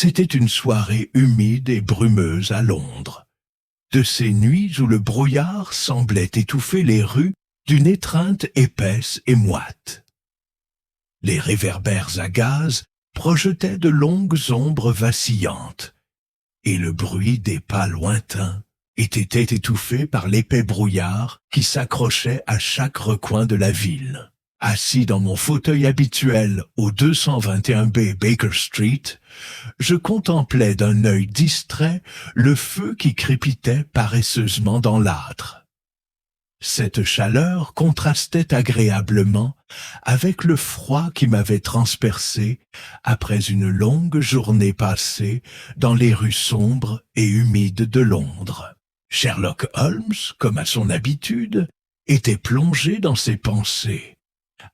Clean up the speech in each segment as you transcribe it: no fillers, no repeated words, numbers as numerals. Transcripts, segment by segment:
C'était une soirée humide et brumeuse à Londres. De ces nuits où le brouillard semblait étouffer les rues d'une étreinte épaisse et moite. Les réverbères à gaz projetaient de longues ombres vacillantes, et le bruit des pas lointains était étouffé par l'épais brouillard qui s'accrochait à chaque recoin de la ville. Assis dans mon fauteuil habituel au 221B Baker Street, je contemplais d'un œil distrait le feu qui crépitait paresseusement dans l'âtre. Cette chaleur contrastait agréablement avec le froid qui m'avait transpercé après une longue journée passée dans les rues sombres et humides de Londres. Sherlock Holmes, comme à son habitude, était plongé dans ses pensées,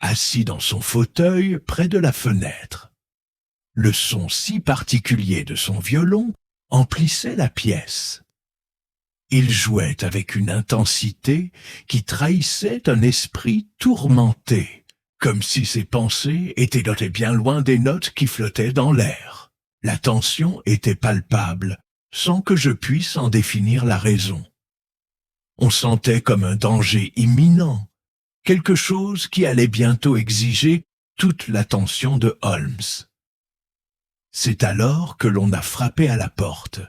assis dans son fauteuil près de la fenêtre. Le son si particulier de son violon emplissait la pièce. Il jouait avec une intensité qui trahissait un esprit tourmenté, comme si ses pensées étaient notées bien loin des notes qui flottaient dans l'air. La tension était palpable, sans que je puisse en définir la raison. On sentait comme un danger imminent, quelque chose qui allait bientôt exiger toute l'attention de Holmes. C'est alors que l'on a frappé à la porte.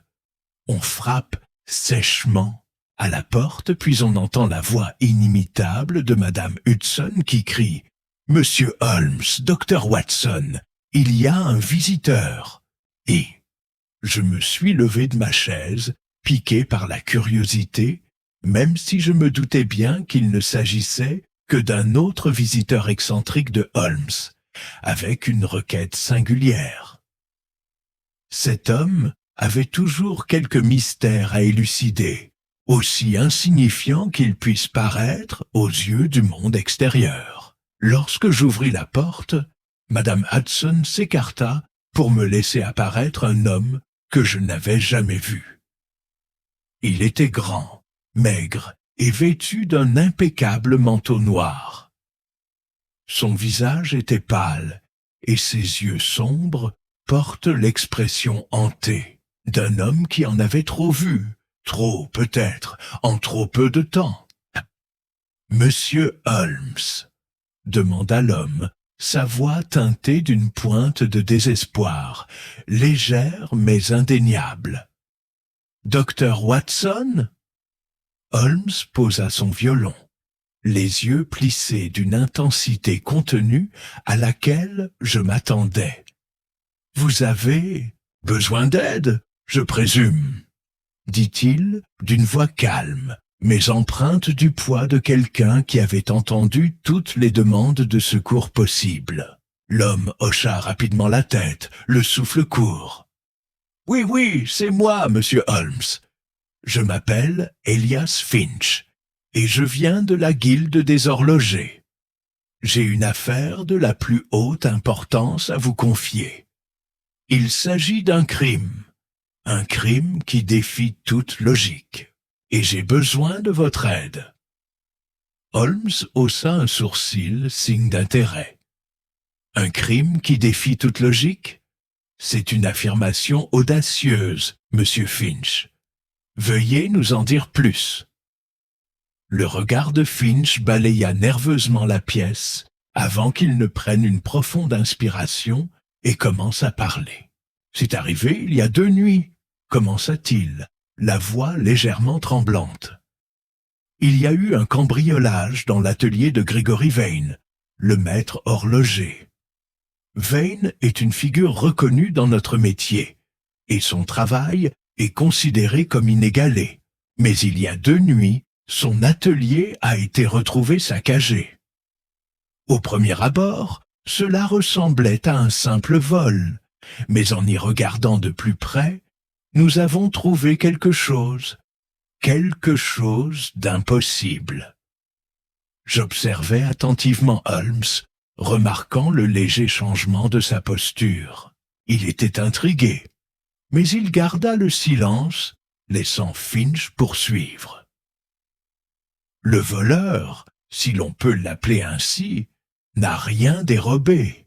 On frappe sèchement à la porte, puis on entend la voix inimitable de Madame Hudson qui crie « Monsieur Holmes, Dr. Watson, il y a un visiteur !» Et je me suis levé de ma chaise, piqué par la curiosité, même si je me doutais bien qu'il ne s'agissait que d'un autre visiteur excentrique de Holmes, avec une requête singulière. Cet homme avait toujours quelque mystère à élucider, aussi insignifiant qu'il puisse paraître aux yeux du monde extérieur. Lorsque j'ouvris la porte, Madame Hudson s'écarta pour me laisser apparaître un homme que je n'avais jamais vu. Il était grand, maigre et vêtu d'un impeccable manteau noir. Son visage était pâle et ses yeux sombres portent l'expression hantée d'un homme qui en avait trop vu, trop peut-être, en trop peu de temps. « Monsieur Holmes ?» demanda l'homme, sa voix teintée d'une pointe de désespoir, légère mais indéniable. « Docteur Watson ?» Holmes posa son violon, les yeux plissés d'une intensité contenue à laquelle je m'attendais. « Vous avez besoin d'aide, je présume, » dit-il d'une voix calme, mais empreinte du poids de quelqu'un qui avait entendu toutes les demandes de secours possibles. L'homme hocha rapidement la tête, le souffle court. « Oui, oui, c'est moi, monsieur Holmes. Je m'appelle Elias Finch, et je viens de la guilde des horlogers. J'ai une affaire de la plus haute importance à vous confier. Il s'agit d'un crime qui défie toute logique, et j'ai besoin de votre aide. » Holmes haussa un sourcil, signe d'intérêt. « Un crime qui défie toute logique ? C'est une affirmation audacieuse, monsieur Finch. Veuillez nous en dire plus. » Le regard de Finch balaya nerveusement la pièce avant qu'il ne prenne une profonde inspiration et commence à parler. « C'est arrivé il y a 2 nuits, commença-t-il, la voix légèrement tremblante. Il y a eu un cambriolage dans l'atelier de Gregory Vane, le maître horloger. Vane est une figure reconnue dans notre métier, et son travail est considéré comme inégalé. Mais il y a 2 nuits, son atelier a été retrouvé saccagé. Au premier abord, cela ressemblait à un simple vol, mais en y regardant de plus près, nous avons trouvé quelque chose d'impossible. » J'observais attentivement Holmes, remarquant le léger changement de sa posture. Il était intrigué, mais il garda le silence, laissant Finch poursuivre. Le voleur, si l'on peut l'appeler ainsi, n'a rien dérobé.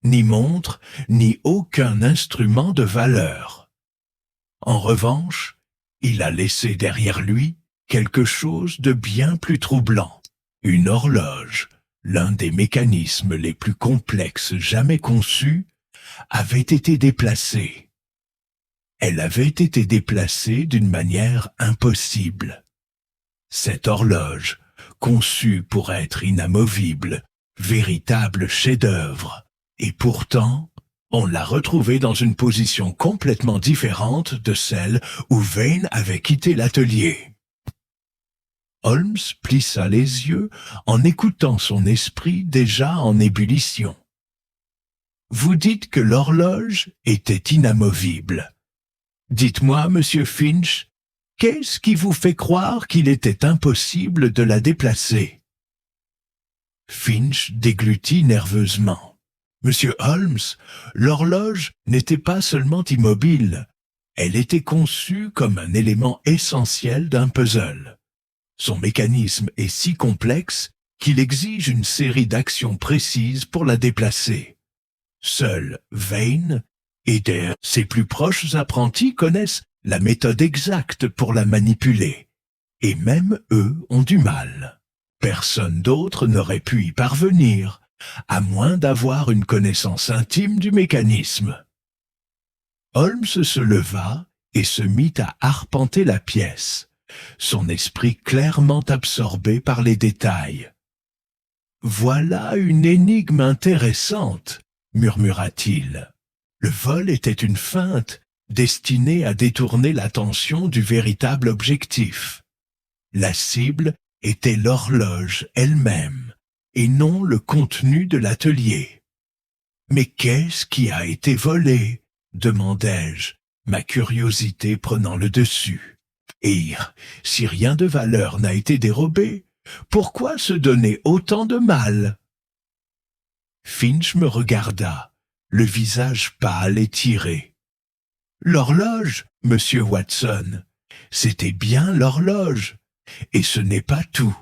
ni montre, ni aucun instrument de valeur. En revanche, il a laissé derrière lui quelque chose de bien plus troublant. Une horloge, l'un des mécanismes les plus complexes jamais conçus, avait été déplacée. Elle avait été déplacée d'une manière impossible. Cette horloge, conçue pour être inamovible, véritable chef-d'œuvre, et pourtant, on l'a retrouvée dans une position complètement différente de celle où Vane avait quitté l'atelier. Holmes plissa les yeux en écoutant son esprit déjà en ébullition. Vous dites que l'horloge était inamovible. Dites-moi, monsieur Finch, qu'est-ce qui vous fait croire qu'il était impossible de la déplacer? Finch déglutit nerveusement. Monsieur Holmes, l'horloge n'était pas seulement immobile, elle était conçue comme un élément essentiel d'un puzzle. Son mécanisme est si complexe qu'il exige une série d'actions précises pour la déplacer. Seul Vane et ses plus proches apprentis connaissent la méthode exacte pour la manipuler. Et même eux ont du mal. Personne d'autre n'aurait pu y parvenir, à moins d'avoir une connaissance intime du mécanisme. Holmes se leva et se mit à arpenter la pièce, son esprit clairement absorbé par les détails. « Voilà une énigme intéressante », murmura-t-il. Le vol était une feinte destinée à détourner l'attention du véritable objectif. La cible était l'horloge elle-même, et non le contenu de l'atelier. « Mais qu'est-ce qui a été volé ?» demandai-je, ma curiosité prenant le dessus. Et si rien de valeur n'a été dérobé, pourquoi se donner autant de mal? Finch me regarda, le visage pâle et tiré. L'horloge, monsieur Watson, c'était bien l'horloge, et ce n'est pas tout.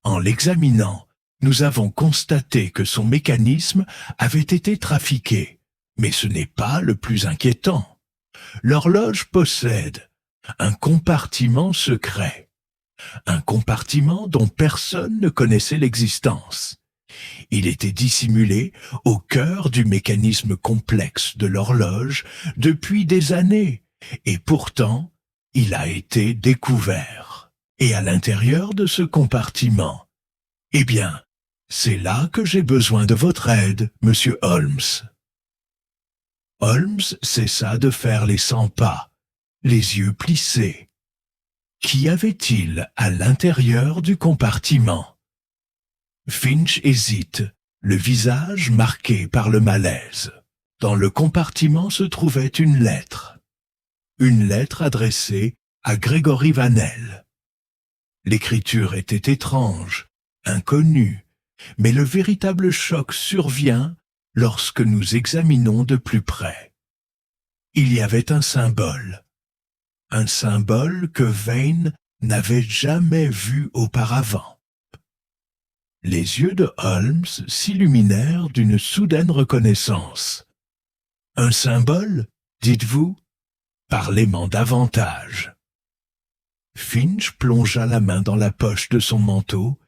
En l'examinant, nous avons constaté que son mécanisme avait été trafiqué, mais ce n'est pas le plus inquiétant. L'horloge possède un compartiment secret, un compartiment dont personne ne connaissait l'existence. Il était dissimulé au cœur du mécanisme complexe de l'horloge depuis des années, et pourtant, il a été découvert. Et à l'intérieur de ce compartiment, eh bien, c'est là que j'ai besoin de votre aide, monsieur Holmes. Holmes cessa de faire les 100 pas, les yeux plissés. Qu'y avait-il à l'intérieur du compartiment? Finch hésite, le visage marqué par le malaise. Dans le compartiment se trouvait une lettre. Une lettre adressée à Gregory Vanel. L'écriture était étrange, inconnue, mais le véritable choc survient lorsque nous examinons de plus près. Il y avait un symbole que Vane n'avait jamais vu auparavant. Les yeux de Holmes s'illuminèrent d'une soudaine reconnaissance. « Un symbole, dites-vous? Parlez-m'en davantage. » Finch plongea la main dans la poche de son manteau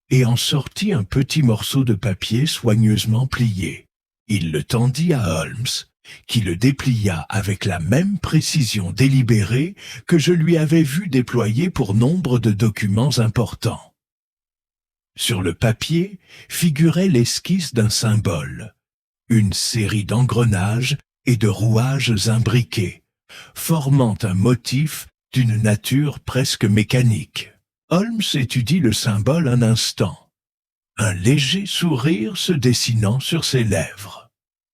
et en sortit un petit morceau de papier soigneusement plié. Il le tendit à Holmes, qui le déplia avec la même précision délibérée que je lui avais vu déployer pour nombre de documents importants. Sur le papier figurait l'esquisse d'un symbole, une série d'engrenages et de rouages imbriqués, formant un motif d'une nature presque mécanique. Holmes étudie le symbole un instant, un léger sourire se dessinant sur ses lèvres.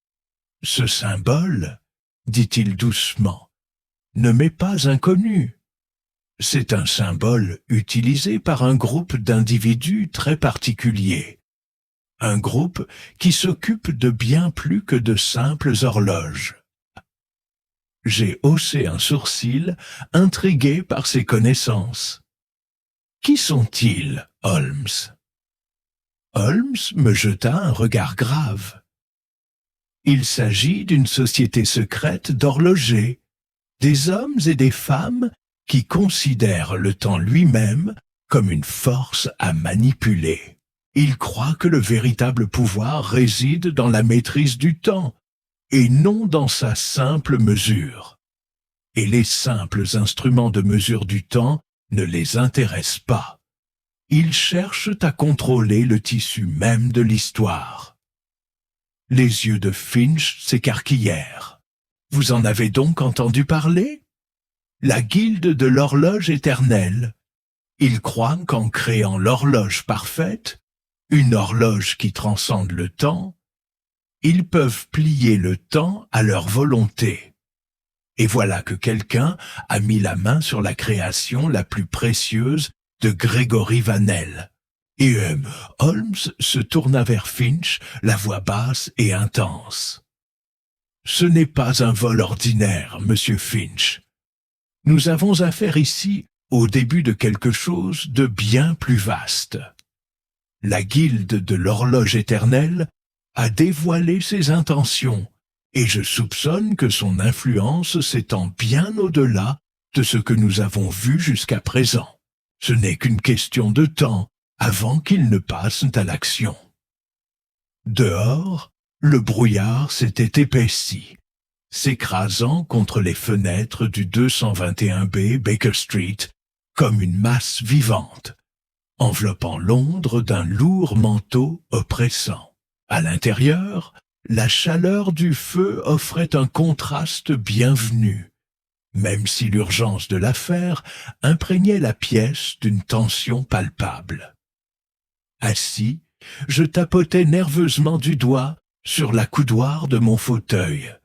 « Ce symbole, dit-il doucement, ne m'est pas inconnu. C'est un symbole utilisé par un groupe d'individus très particulier, un groupe qui s'occupe de bien plus que de simples horloges. » J'ai haussé un sourcil, intrigué par ses connaissances. « Qui sont-ils, Holmes ?» Holmes me jeta un regard grave. Il s'agit d'une société secrète d'horlogers, des hommes et des femmes qui considèrent le temps lui-même comme une force à manipuler. Ils croient que le véritable pouvoir réside dans la maîtrise du temps, et non dans sa simple mesure. Et les simples instruments de mesure du temps ne les intéressent pas. Ils cherchent à contrôler le tissu même de l'histoire. Les yeux de Finch s'écarquillèrent. Vous en avez donc entendu parler? La guilde de l'horloge éternelle. Ils croient qu'en créant l'horloge parfaite, une horloge qui transcende le temps, ils peuvent plier le temps à leur volonté. Et voilà que quelqu'un a mis la main sur la création la plus précieuse de Gregory Vanel. Et Holmes se tourna vers Finch, la voix basse et intense. Ce n'est pas un vol ordinaire, monsieur Finch. Nous avons affaire ici au début de quelque chose de bien plus vaste. La guilde de l'horloge éternelle a dévoilé ses intentions, et je soupçonne que son influence s'étend bien au-delà de ce que nous avons vu jusqu'à présent. Ce n'est qu'une question de temps avant qu'ils ne passent à l'action. Dehors, le brouillard s'était épaissi, s'écrasant contre les fenêtres du 221B Baker Street comme une masse vivante, enveloppant Londres d'un lourd manteau oppressant. À l'intérieur, la chaleur du feu offrait un contraste bienvenu, même si l'urgence de l'affaire imprégnait la pièce d'une tension palpable. Assis, je tapotais nerveusement du doigt sur la coudoir de mon fauteuil,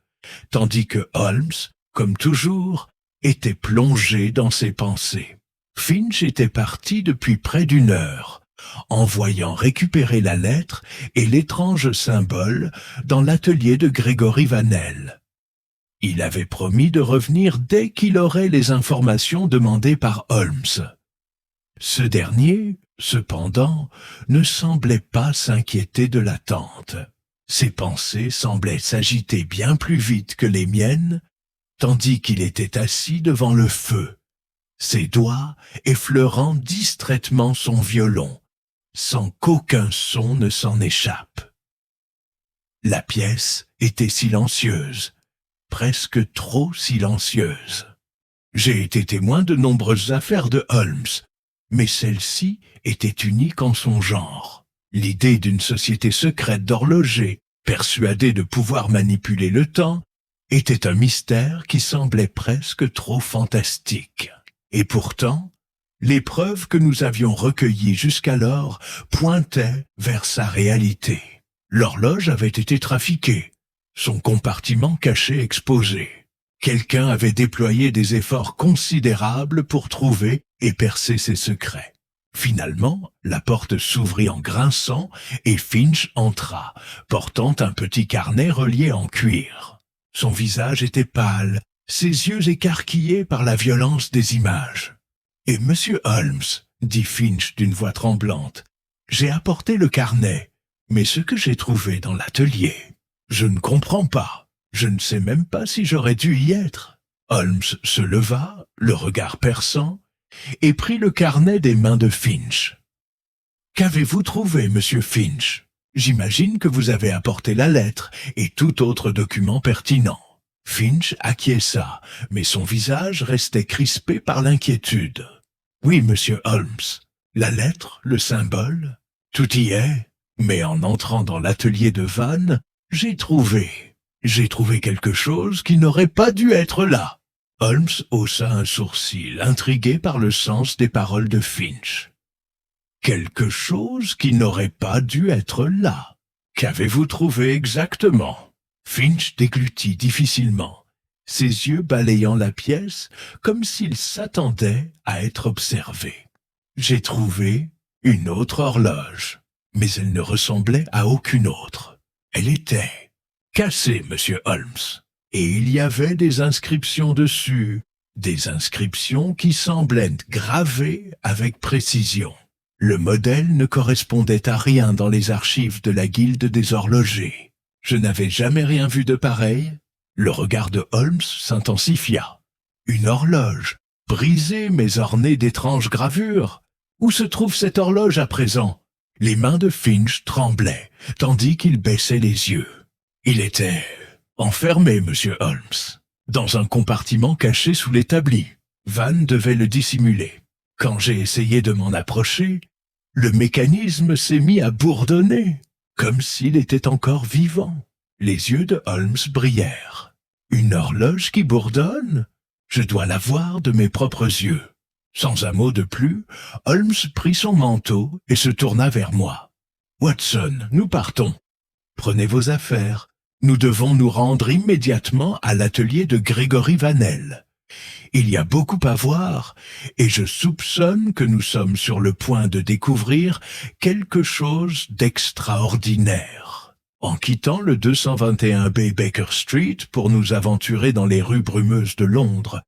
tandis que Holmes, comme toujours, était plongé dans ses pensées. Finch était parti depuis près d'une heure, en voyant récupérer la lettre et l'étrange symbole dans l'atelier de Gregory Vanel. Il avait promis de revenir dès qu'il aurait les informations demandées par Holmes. Ce dernier, cependant, ne semblait pas s'inquiéter de l'attente. Ses pensées semblaient s'agiter bien plus vite que les miennes, tandis qu'il était assis devant le feu, ses doigts effleurant distraitement son violon, sans qu'aucun son ne s'en échappe. La pièce était silencieuse, presque trop silencieuse. J'ai été témoin de nombreuses affaires de Holmes, mais celle-ci était unique en son genre. L'idée d'une société secrète d'horlogers, persuadée de pouvoir manipuler le temps, était un mystère qui semblait presque trop fantastique. Et pourtant, les preuves que nous avions recueillies jusqu'alors pointaient vers sa réalité. L'horloge avait été trafiquée, son compartiment caché exposé. Quelqu'un avait déployé des efforts considérables pour trouver et percer ses secrets. Finalement, la porte s'ouvrit en grinçant et Finch entra, portant un petit carnet relié en cuir. Son visage était pâle, ses yeux écarquillés par la violence des images. « Et monsieur Holmes, dit Finch d'une voix tremblante, j'ai apporté le carnet, mais ce que j'ai trouvé dans l'atelier, je ne comprends pas. Je ne sais même pas si j'aurais dû y être. » Holmes se leva, le regard perçant, et prit le carnet des mains de Finch. « Qu'avez-vous trouvé, monsieur Finch? J'imagine que vous avez apporté la lettre et tout autre document pertinent. » Finch acquiesça, mais son visage restait crispé par l'inquiétude. « Oui, monsieur Holmes, la lettre, le symbole, tout y est, mais en entrant dans l'atelier de Van, j'ai trouvé quelque chose qui n'aurait pas dû être là. » Holmes haussa un sourcil, intrigué par le sens des paroles de Finch. « Quelque chose qui n'aurait pas dû être là. Qu'avez-vous trouvé exactement ?» Finch déglutit difficilement, ses yeux balayant la pièce comme s'il s'attendait à être observé. « J'ai trouvé une autre horloge, mais elle ne ressemblait à aucune autre. Elle était cassée, monsieur Holmes, et il y avait des inscriptions dessus, des inscriptions qui semblaient gravées avec précision. Le modèle ne correspondait à rien dans les archives de la guilde des horlogers. Je n'avais jamais rien vu de pareil. Le regard de Holmes s'intensifia. Une horloge, brisée mais ornée d'étranges gravures. Où se trouve cette horloge à présent? Les mains de Finch tremblaient, tandis qu'il baissait les yeux. Il était enfermé, monsieur Holmes, dans un compartiment caché sous l'établi. Van devait le dissimuler. Quand j'ai essayé de m'en approcher, le mécanisme s'est mis à bourdonner, comme s'il était encore vivant. Les yeux de Holmes brillèrent. Une horloge qui bourdonne? Je dois la voir de mes propres yeux. Sans un mot de plus, Holmes prit son manteau et se tourna vers moi. « Watson, nous partons. Prenez vos affaires. Nous devons nous rendre immédiatement à l'atelier de Gregory Vanel. Il y a beaucoup à voir, et je soupçonne que nous sommes sur le point de découvrir quelque chose d'extraordinaire. » En quittant le 221B Baker Street pour nous aventurer dans les rues brumeuses de Londres,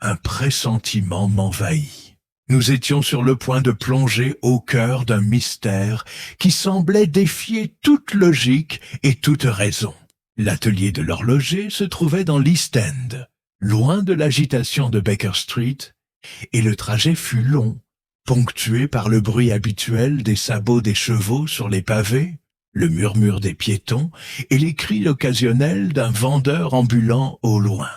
un pressentiment m'envahit. Nous étions sur le point de plonger au cœur d'un mystère qui semblait défier toute logique et toute raison. L'atelier de l'horloger se trouvait dans l'East End, loin de l'agitation de Baker Street, et le trajet fut long, ponctué par le bruit habituel des sabots des chevaux sur les pavés, le murmure des piétons et les cris occasionnels d'un vendeur ambulant au loin.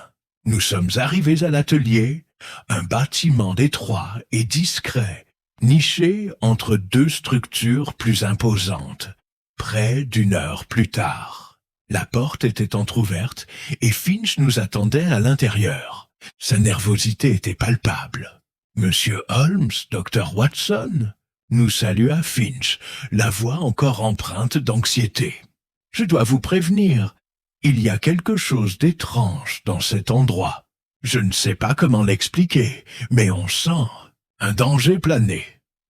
Nous sommes arrivés à l'atelier, un bâtiment étroit et discret, niché entre deux structures plus imposantes, près d'une heure plus tard. La porte était entr'ouverte et Finch nous attendait à l'intérieur. Sa nervosité était palpable. « Monsieur Holmes, Dr. Watson ?» nous salua Finch, la voix encore empreinte d'anxiété. « Je dois vous prévenir. Il y a quelque chose d'étrange dans cet endroit. Je ne sais pas comment l'expliquer, mais on sent un danger planer. »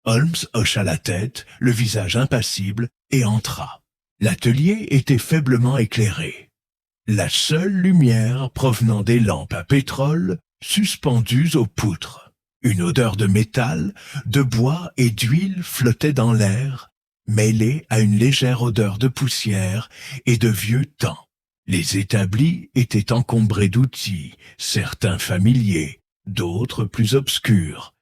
Holmes hocha la tête, le visage impassible, et entra. L'atelier était faiblement éclairé. La seule lumière provenant des lampes à pétrole suspendues aux poutres. Une odeur de métal, de bois et d'huile flottait dans l'air, mêlée à une légère odeur de poussière et de vieux temps. Les établis étaient encombrés d'outils, certains familiers, d'autres plus obscurs,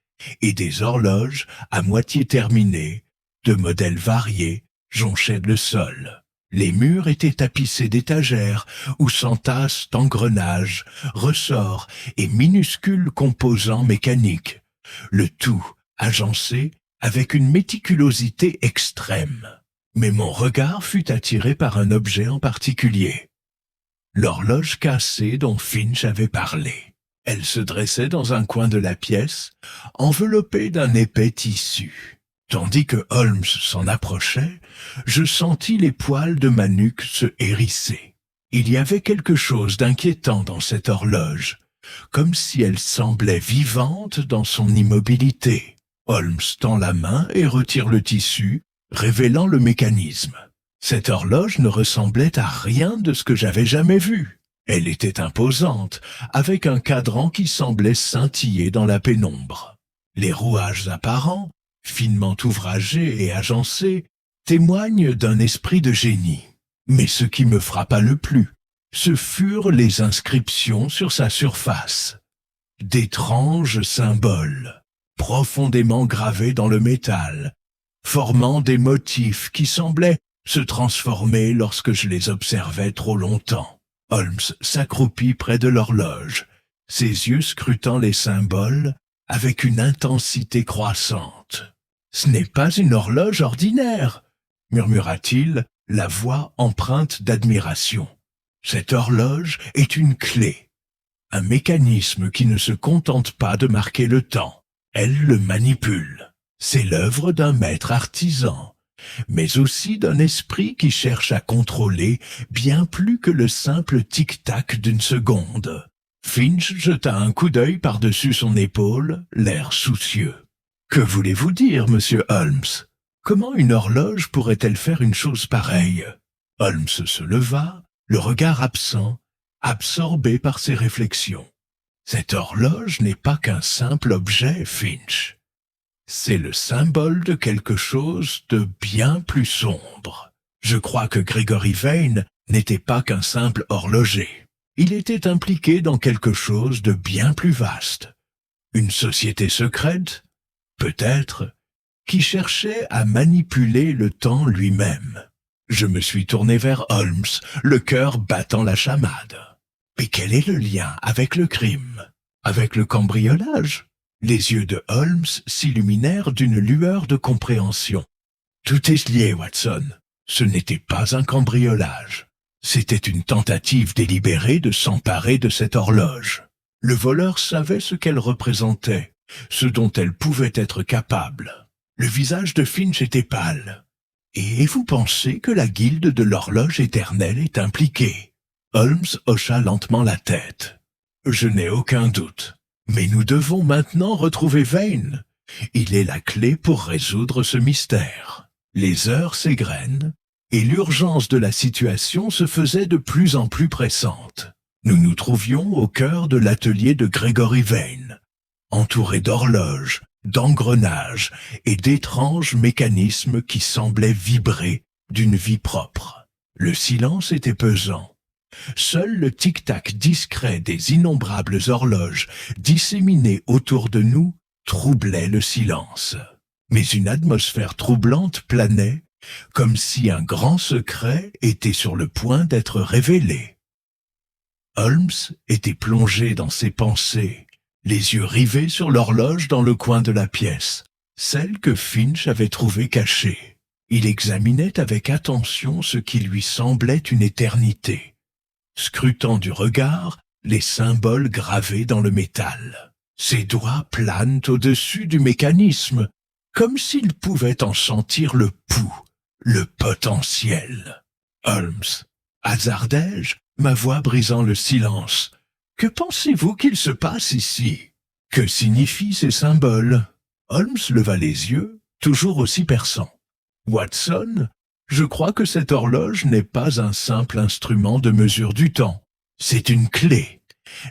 et des horloges à moitié terminées, de modèles variés, jonchaient le sol. Les murs étaient tapissés d'étagères où s'entassent engrenages, ressorts et minuscules composants mécaniques, le tout agencé avec une méticulosité extrême. Mais mon regard fut attiré par un objet en particulier. L'horloge cassée dont Finch avait parlé. Elle se dressait dans un coin de la pièce, enveloppée d'un épais tissu. Tandis que Holmes s'en approchait, je sentis les poils de ma nuque se hérisser. Il y avait quelque chose d'inquiétant dans cette horloge, comme si elle semblait vivante dans son immobilité. Holmes tend la main et retire le tissu, révélant le mécanisme. Cette horloge ne ressemblait à rien de ce que j'avais jamais vu. Elle était imposante, avec un cadran qui semblait scintiller dans la pénombre. Les rouages apparents, finement ouvragés et agencés, témoignent d'un esprit de génie. Mais ce qui me frappa le plus, ce furent les inscriptions sur sa surface. D'étranges symboles, profondément gravés dans le métal, formant des motifs qui semblaient se transformer lorsque je les observais trop longtemps. Holmes s'accroupit près de l'horloge, ses yeux scrutant les symboles avec une intensité croissante. « Ce n'est pas une horloge ordinaire !» murmura-t-il, la voix empreinte d'admiration. « Cette horloge est une clé, un mécanisme qui ne se contente pas de marquer le temps. Elle le manipule. C'est l'œuvre d'un maître artisan, mais aussi d'un esprit qui cherche à contrôler bien plus que le simple tic-tac d'une seconde. » Finch jeta un coup d'œil par-dessus son épaule, l'air soucieux. « Que voulez-vous dire, monsieur Holmes? Comment une horloge pourrait-elle faire une chose pareille ?» Holmes se leva, le regard absent, absorbé par ses réflexions. « Cette horloge n'est pas qu'un simple objet, Finch. C'est le symbole de quelque chose de bien plus sombre. Je crois que Gregory Vane n'était pas qu'un simple horloger. Il était impliqué dans quelque chose de bien plus vaste. Une société secrète, peut-être, qui cherchait à manipuler le temps lui-même. Je me suis tourné vers Holmes, le cœur battant la chamade. Mais quel est le lien avec le crime? Avec le cambriolage? Les yeux de Holmes s'illuminèrent d'une lueur de compréhension. Tout est lié, Watson. Ce n'était pas un cambriolage. C'était une tentative délibérée de s'emparer de cette horloge. Le voleur savait ce qu'elle représentait, ce dont elle pouvait être capable. Le visage de Finch était pâle. Et vous pensez que la guilde de l'horloge éternelle est impliquée? Holmes hocha lentement la tête. Je n'ai aucun doute. Mais nous devons maintenant retrouver Vane. Il est la clé pour résoudre ce mystère. Les heures s'égrènent, et l'urgence de la situation se faisait de plus en plus pressante. Nous nous trouvions au cœur de l'atelier de Gregory Vane, entouré d'horloges, d'engrenages et d'étranges mécanismes qui semblaient vibrer d'une vie propre. Le silence était pesant. Seul le tic-tac discret des innombrables horloges disséminées autour de nous troublait le silence. Mais une atmosphère troublante planait, comme si un grand secret était sur le point d'être révélé. Holmes était plongé dans ses pensées, les yeux rivés sur l'horloge dans le coin de la pièce, celle que Finch avait trouvée cachée. Il examinait avec attention ce qui lui semblait une éternité, scrutant du regard les symboles gravés dans le métal. Ses doigts planent au-dessus du mécanisme, comme s'il pouvait en sentir le pouls, le potentiel. Holmes, hasardai-je, ma voix brisant le silence. Que pensez-vous qu'il se passe ici? Que signifient ces symboles? Holmes leva les yeux, toujours aussi perçant. Watson, je crois que cette horloge n'est pas un simple instrument de mesure du temps. C'est une clé,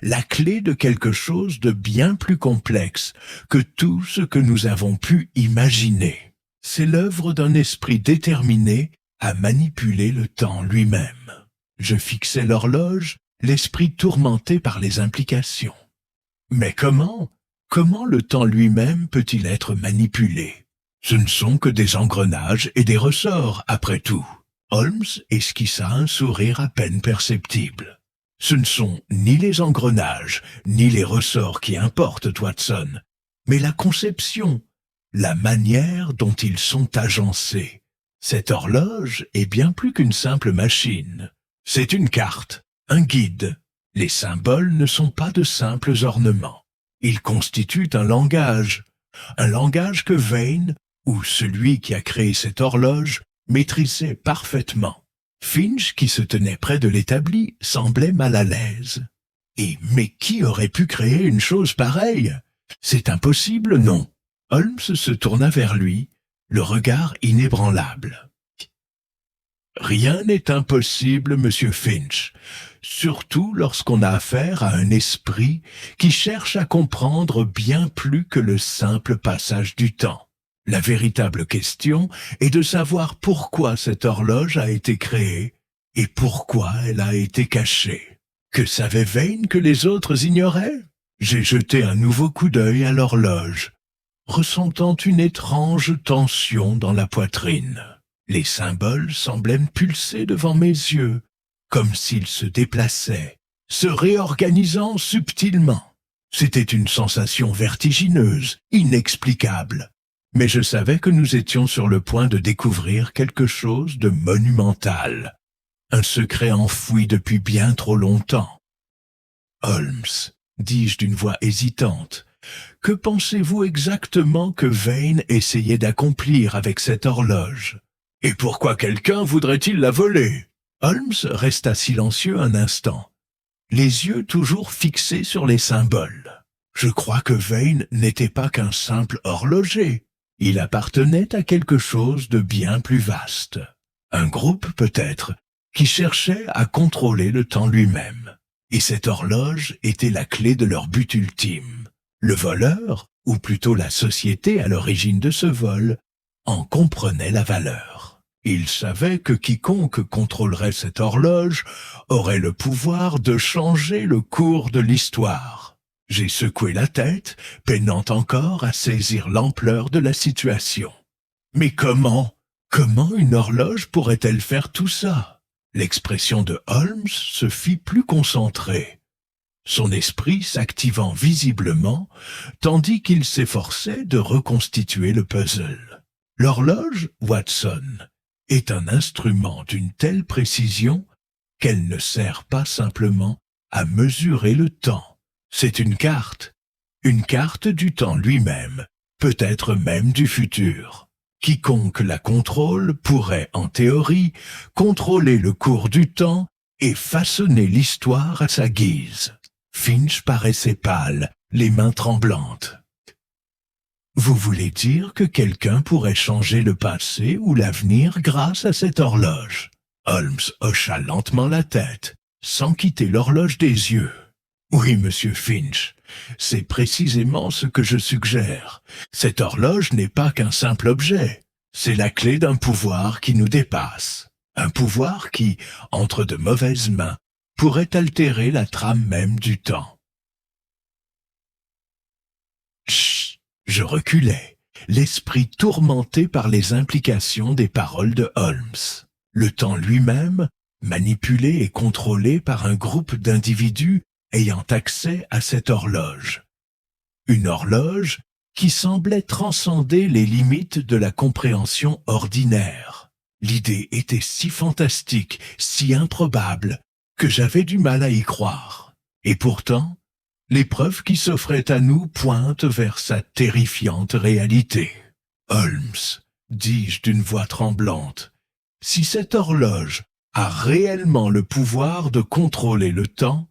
la clé de quelque chose de bien plus complexe que tout ce que nous avons pu imaginer. C'est l'œuvre d'un esprit déterminé à manipuler le temps lui-même. Je fixai l'horloge, l'esprit tourmenté par les implications. Mais comment le temps lui-même peut-il être manipulé? Ce ne sont que des engrenages et des ressorts, après tout. Holmes esquissa un sourire à peine perceptible. Ce ne sont ni les engrenages, ni les ressorts qui importent, Watson, mais la conception, la manière dont ils sont agencés. Cette horloge est bien plus qu'une simple machine. C'est une carte, un guide. Les symboles ne sont pas de simples ornements. Ils constituent un langage que Vane, ou celui qui a créé cette horloge, maîtrisait parfaitement. Finch, qui se tenait près de l'établi, semblait mal à l'aise. Mais qui aurait pu créer une chose pareille? C'est impossible, non. Holmes se tourna vers lui, le regard inébranlable. Rien n'est impossible, monsieur Finch, surtout lorsqu'on a affaire à un esprit qui cherche à comprendre bien plus que le simple passage du temps. La véritable question est de savoir pourquoi cette horloge a été créée et pourquoi elle a été cachée. Que savait Vane que les autres ignoraient? J'ai jeté un nouveau coup d'œil à l'horloge, ressentant une étrange tension dans la poitrine. Les symboles semblaient pulser devant mes yeux, comme s'ils se déplaçaient, se réorganisant subtilement. C'était une sensation vertigineuse, inexplicable. Mais je savais que nous étions sur le point de découvrir quelque chose de monumental, un secret enfoui depuis bien trop longtemps. Holmes, dis-je d'une voix hésitante, que pensez-vous exactement que Vane essayait d'accomplir avec cette horloge? Et pourquoi quelqu'un voudrait-il la voler? Holmes resta silencieux un instant, les yeux toujours fixés sur les symboles. Je crois que Vane n'était pas qu'un simple horloger. Il appartenait à quelque chose de bien plus vaste. Un groupe, peut-être, qui cherchait à contrôler le temps lui-même. Et cette horloge était la clé de leur but ultime. Le voleur, ou plutôt la société à l'origine de ce vol, en comprenait la valeur. Il savait que quiconque contrôlerait cette horloge aurait le pouvoir de changer le cours de l'histoire. J'ai secoué la tête, peinant encore à saisir l'ampleur de la situation. Mais comment une horloge pourrait-elle faire tout ça? L'expression de Holmes se fit plus concentrée, son esprit s'activant visiblement, tandis qu'il s'efforçait de reconstituer le puzzle. L'horloge, Watson, est un instrument d'une telle précision qu'elle ne sert pas simplement à mesurer le temps. C'est une carte du temps lui-même, peut-être même du futur. Quiconque la contrôle pourrait, en théorie, contrôler le cours du temps et façonner l'histoire à sa guise. Finch paraissait pâle, les mains tremblantes. « Vous voulez dire que quelqu'un pourrait changer le passé ou l'avenir grâce à cette horloge ?» Holmes hocha lentement la tête, sans quitter l'horloge des yeux. « Oui, monsieur Finch, c'est précisément ce que je suggère. Cette horloge n'est pas qu'un simple objet. C'est la clé d'un pouvoir qui nous dépasse. Un pouvoir qui, entre de mauvaises mains, pourrait altérer la trame même du temps. » Chut, je reculais, l'esprit tourmenté par les implications des paroles de Holmes. Le temps lui-même, manipulé et contrôlé par un groupe d'individus ayant accès à cette horloge. Une horloge qui semblait transcender les limites de la compréhension ordinaire. L'idée était si fantastique, si improbable, que j'avais du mal à y croire. Et pourtant, les preuves qui s'offraient à nous pointent vers sa terrifiante réalité. « Holmes, dis-je d'une voix tremblante, si cette horloge a réellement le pouvoir de contrôler le temps,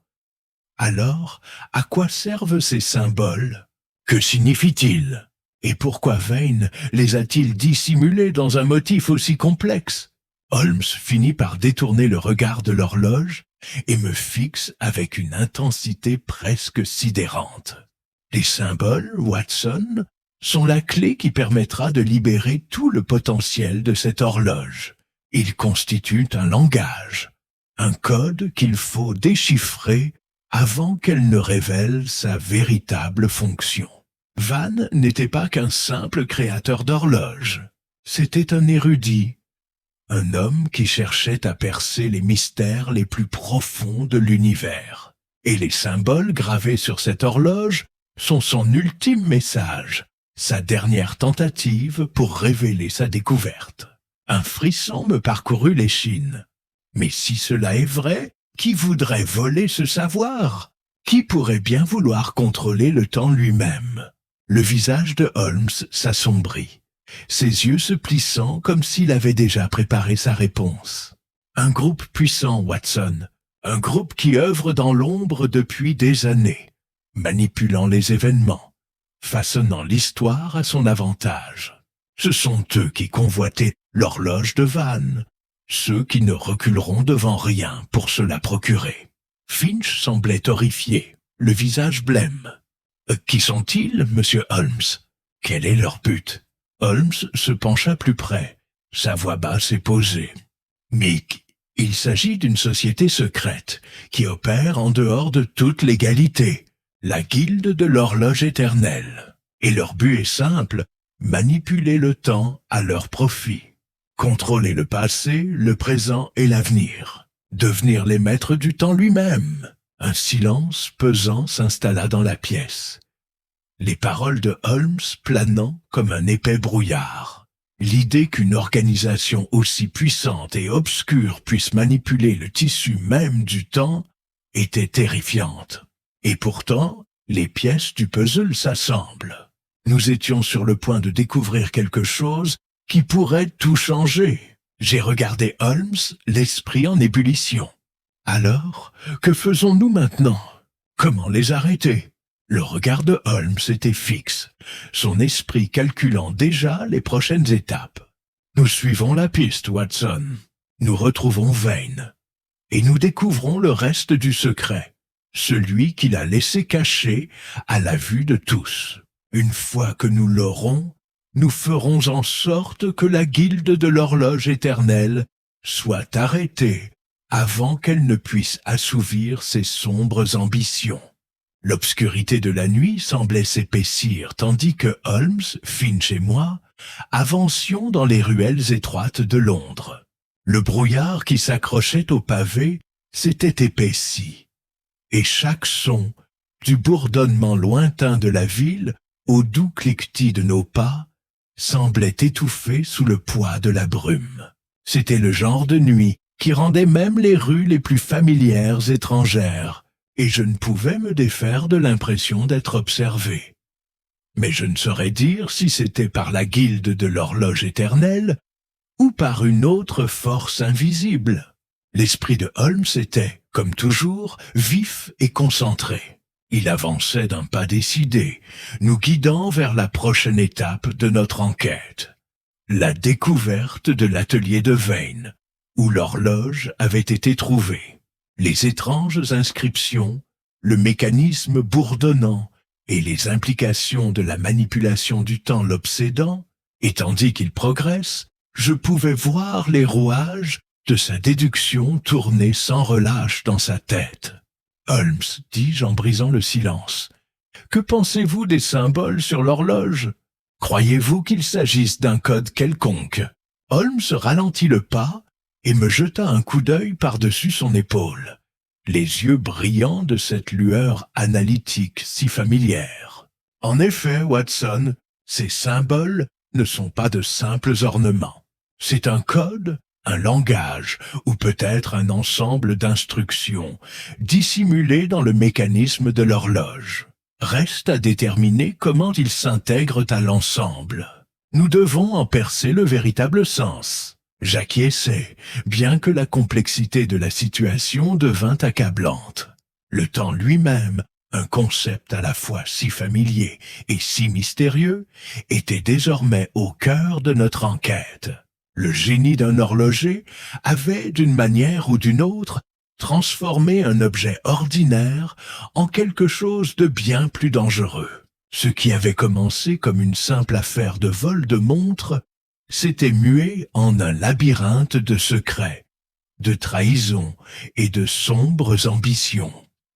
alors à quoi servent ces symboles? Que signifient-ils? Et pourquoi Vane les a-t-il dissimulés dans un motif aussi complexe? » Holmes finit par détourner le regard de l'horloge et me fixe avec une intensité presque sidérante. « Les symboles, Watson, sont la clé qui permettra de libérer tout le potentiel de cette horloge. Ils constituent un langage, un code qu'il faut déchiffrer avant qu'elle ne révèle sa véritable fonction. Van n'était pas qu'un simple créateur d'horloges. C'était un érudit, un homme qui cherchait à percer les mystères les plus profonds de l'univers. Et les symboles gravés sur cette horloge sont son ultime message, sa dernière tentative pour révéler sa découverte. Un frisson me parcourut l'échine. Mais si cela est vrai, qui voudrait voler ce savoir? Qui pourrait bien vouloir contrôler le temps lui-même? Le visage de Holmes s'assombrit, ses yeux se plissant comme s'il avait déjà préparé sa réponse. Un groupe puissant, Watson, un groupe qui œuvre dans l'ombre depuis des années, manipulant les événements, façonnant l'histoire à son avantage. Ce sont eux qui convoitaient l'horloge de Van, ceux qui ne reculeront devant rien pour se la procurer. Finch semblait horrifié, le visage blême. « Qui sont-ils, monsieur Holmes? Quel est leur but ?» Holmes se pencha plus près, sa voix basse et posée. « Mais il s'agit d'une société secrète qui opère en dehors de toute légalité, la guilde de l'horloge éternelle. Et leur but est simple, manipuler le temps à leur profit. Contrôler le passé, le présent et l'avenir. Devenir les maîtres du temps lui-même. » Un silence pesant s'installa dans la pièce. Les paroles de Holmes planant comme un épais brouillard. L'idée qu'une organisation aussi puissante et obscure puisse manipuler le tissu même du temps était terrifiante. Et pourtant, les pièces du puzzle s'assemblent. Nous étions sur le point de découvrir quelque chose qui pourrait tout changer. J'ai regardé Holmes, l'esprit en ébullition. Alors, que faisons-nous maintenant? Comment les arrêter? Le regard de Holmes était fixe, son esprit calculant déjà les prochaines étapes. Nous suivons la piste, Watson. Nous retrouvons Vane. Et nous découvrons le reste du secret, celui qu'il a laissé caché à la vue de tous. Une fois que nous l'aurons, nous ferons en sorte que la guilde de l'horloge éternelle soit arrêtée avant qu'elle ne puisse assouvir ses sombres ambitions. L'obscurité de la nuit semblait s'épaissir, tandis que Holmes, Finch et moi avancions dans les ruelles étroites de Londres. Le brouillard qui s'accrochait au pavé s'était épaissi, et chaque son, du bourdonnement lointain de la ville au doux cliquetis de nos pas, semblait étouffé sous le poids de la brume. C'était le genre de nuit qui rendait même les rues les plus familières étrangères, et je ne pouvais me défaire de l'impression d'être observé. Mais je ne saurais dire si c'était par la guilde de l'horloge éternelle ou par une autre force invisible. L'esprit de Holmes était, comme toujours, vif et concentré. Il avançait d'un pas décidé, nous guidant vers la prochaine étape de notre enquête, la découverte de l'atelier de Vane, où l'horloge avait été trouvée. Les étranges inscriptions, le mécanisme bourdonnant et les implications de la manipulation du temps l'obsédant, et tandis qu'il progresse, je pouvais voir les rouages de sa déduction tourner sans relâche dans sa tête. « Holmes, dis-je en brisant le silence, que pensez-vous des symboles sur l'horloge? Croyez-vous qu'il s'agisse d'un code quelconque ?» Holmes ralentit le pas et me jeta un coup d'œil par-dessus son épaule, les yeux brillants de cette lueur analytique si familière. « En effet, Watson, ces symboles ne sont pas de simples ornements. C'est un code, un langage, ou peut-être un ensemble d'instructions, dissimulées dans le mécanisme de l'horloge. Reste à déterminer comment ils s'intègrent à l'ensemble. Nous devons en percer le véritable sens. » J'acquiesçai, bien que la complexité de la situation devint accablante. Le temps lui-même, un concept à la fois si familier et si mystérieux, était désormais au cœur de notre enquête. Le génie d'un horloger avait, d'une manière ou d'une autre, transformé un objet ordinaire en quelque chose de bien plus dangereux. Ce qui avait commencé comme une simple affaire de vol de montre s'était mué en un labyrinthe de secrets, de trahisons et de sombres ambitions.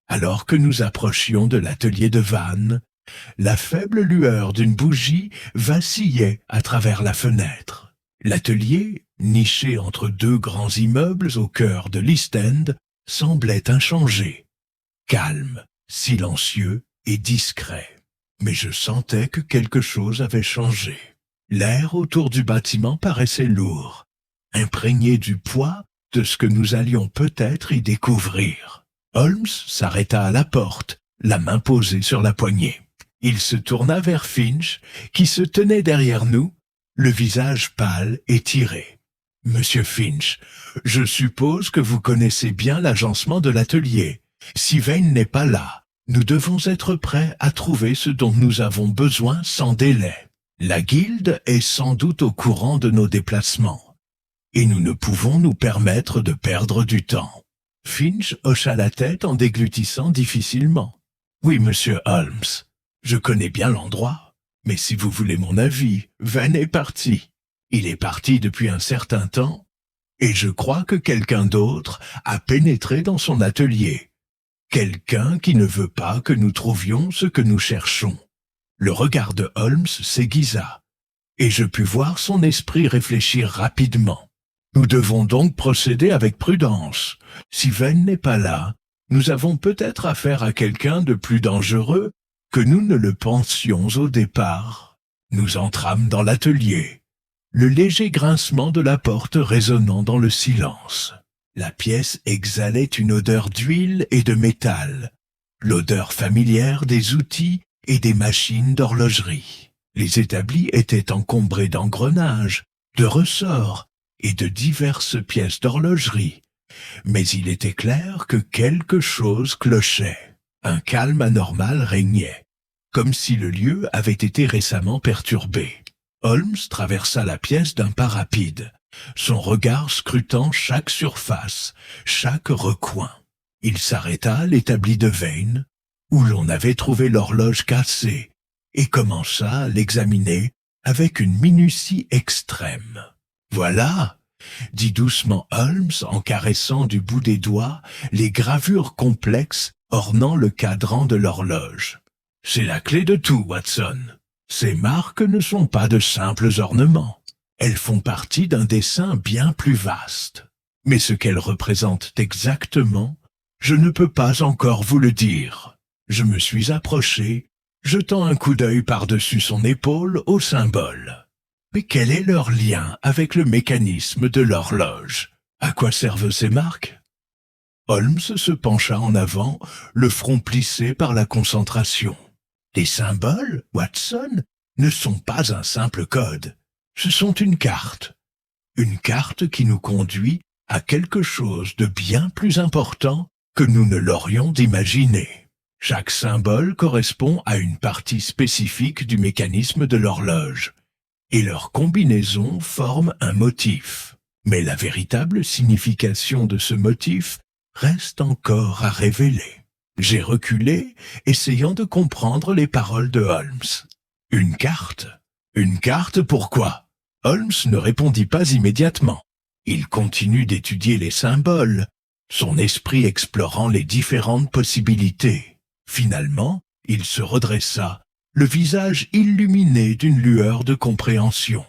Alors que nous approchions de l'atelier de Vane, la faible lueur d'une bougie vacillait à travers la fenêtre. L'atelier, niché entre deux grands immeubles au cœur de l'East End, semblait inchangé, calme, silencieux et discret. Mais je sentais que quelque chose avait changé. L'air autour du bâtiment paraissait lourd, imprégné du poids de ce que nous allions peut-être y découvrir. Holmes s'arrêta à la porte, la main posée sur la poignée. Il se tourna vers Finch, qui se tenait derrière nous, le visage pâle et tiré. « Monsieur Finch, je suppose que vous connaissez bien l'agencement de l'atelier. Si Vane n'est pas là, nous devons être prêts à trouver ce dont nous avons besoin sans délai. La guilde est sans doute au courant de nos déplacements, et nous ne pouvons nous permettre de perdre du temps. » Finch hocha la tête en déglutissant difficilement. « Oui, monsieur Holmes, je connais bien l'endroit, mais si vous voulez mon avis, Vane est parti. Il est parti depuis un certain temps, et je crois que quelqu'un d'autre a pénétré dans son atelier. Quelqu'un qui ne veut pas que nous trouvions ce que nous cherchons. » Le regard de Holmes s'aiguisa, et je pus voir son esprit réfléchir rapidement. Nous devons donc procéder avec prudence. Si Vane n'est pas là, nous avons peut-être affaire à quelqu'un de plus dangereux que nous ne le pensions au départ. Nous entrâmes dans l'atelier, le léger grincement de la porte résonnant dans le silence. La pièce exhalait une odeur d'huile et de métal, l'odeur familière des outils et des machines d'horlogerie. Les établis étaient encombrés d'engrenages, de ressorts et de diverses pièces d'horlogerie, mais il était clair que quelque chose clochait. Un calme anormal régnait, comme si le lieu avait été récemment perturbé. Holmes traversa la pièce d'un pas rapide, son regard scrutant chaque surface, chaque recoin. Il s'arrêta à l'établi de Vane, où l'on avait trouvé l'horloge cassée, et commença à l'examiner avec une minutie extrême. « Voilà !» dit doucement Holmes en caressant du bout des doigts les gravures complexes ornant le cadran de l'horloge. « C'est la clé de tout, Watson. Ces marques ne sont pas de simples ornements. Elles font partie d'un dessin bien plus vaste. Mais ce qu'elles représentent exactement, je ne peux pas encore vous le dire. » Je me suis approché, jetant un coup d'œil par-dessus son épaule au symbole. Mais quel est leur lien avec le mécanisme de l'horloge? À quoi servent ces marques? Holmes se pencha en avant, le front plissé par la concentration. Les symboles, Watson, ne sont pas un simple code. Ce sont une carte. Une carte qui nous conduit à quelque chose de bien plus important que nous ne l'aurions imaginé. Chaque symbole correspond à une partie spécifique du mécanisme de l'horloge, et leur combinaison forme un motif. Mais la véritable signification de ce motif reste encore à révéler. J'ai reculé, essayant de comprendre les paroles de Holmes. Une carte? Une carte, pourquoi? Holmes ne répondit pas immédiatement. Il continue d'étudier les symboles, son esprit explorant les différentes possibilités. Finalement, il se redressa, le visage illuminé d'une lueur de compréhension.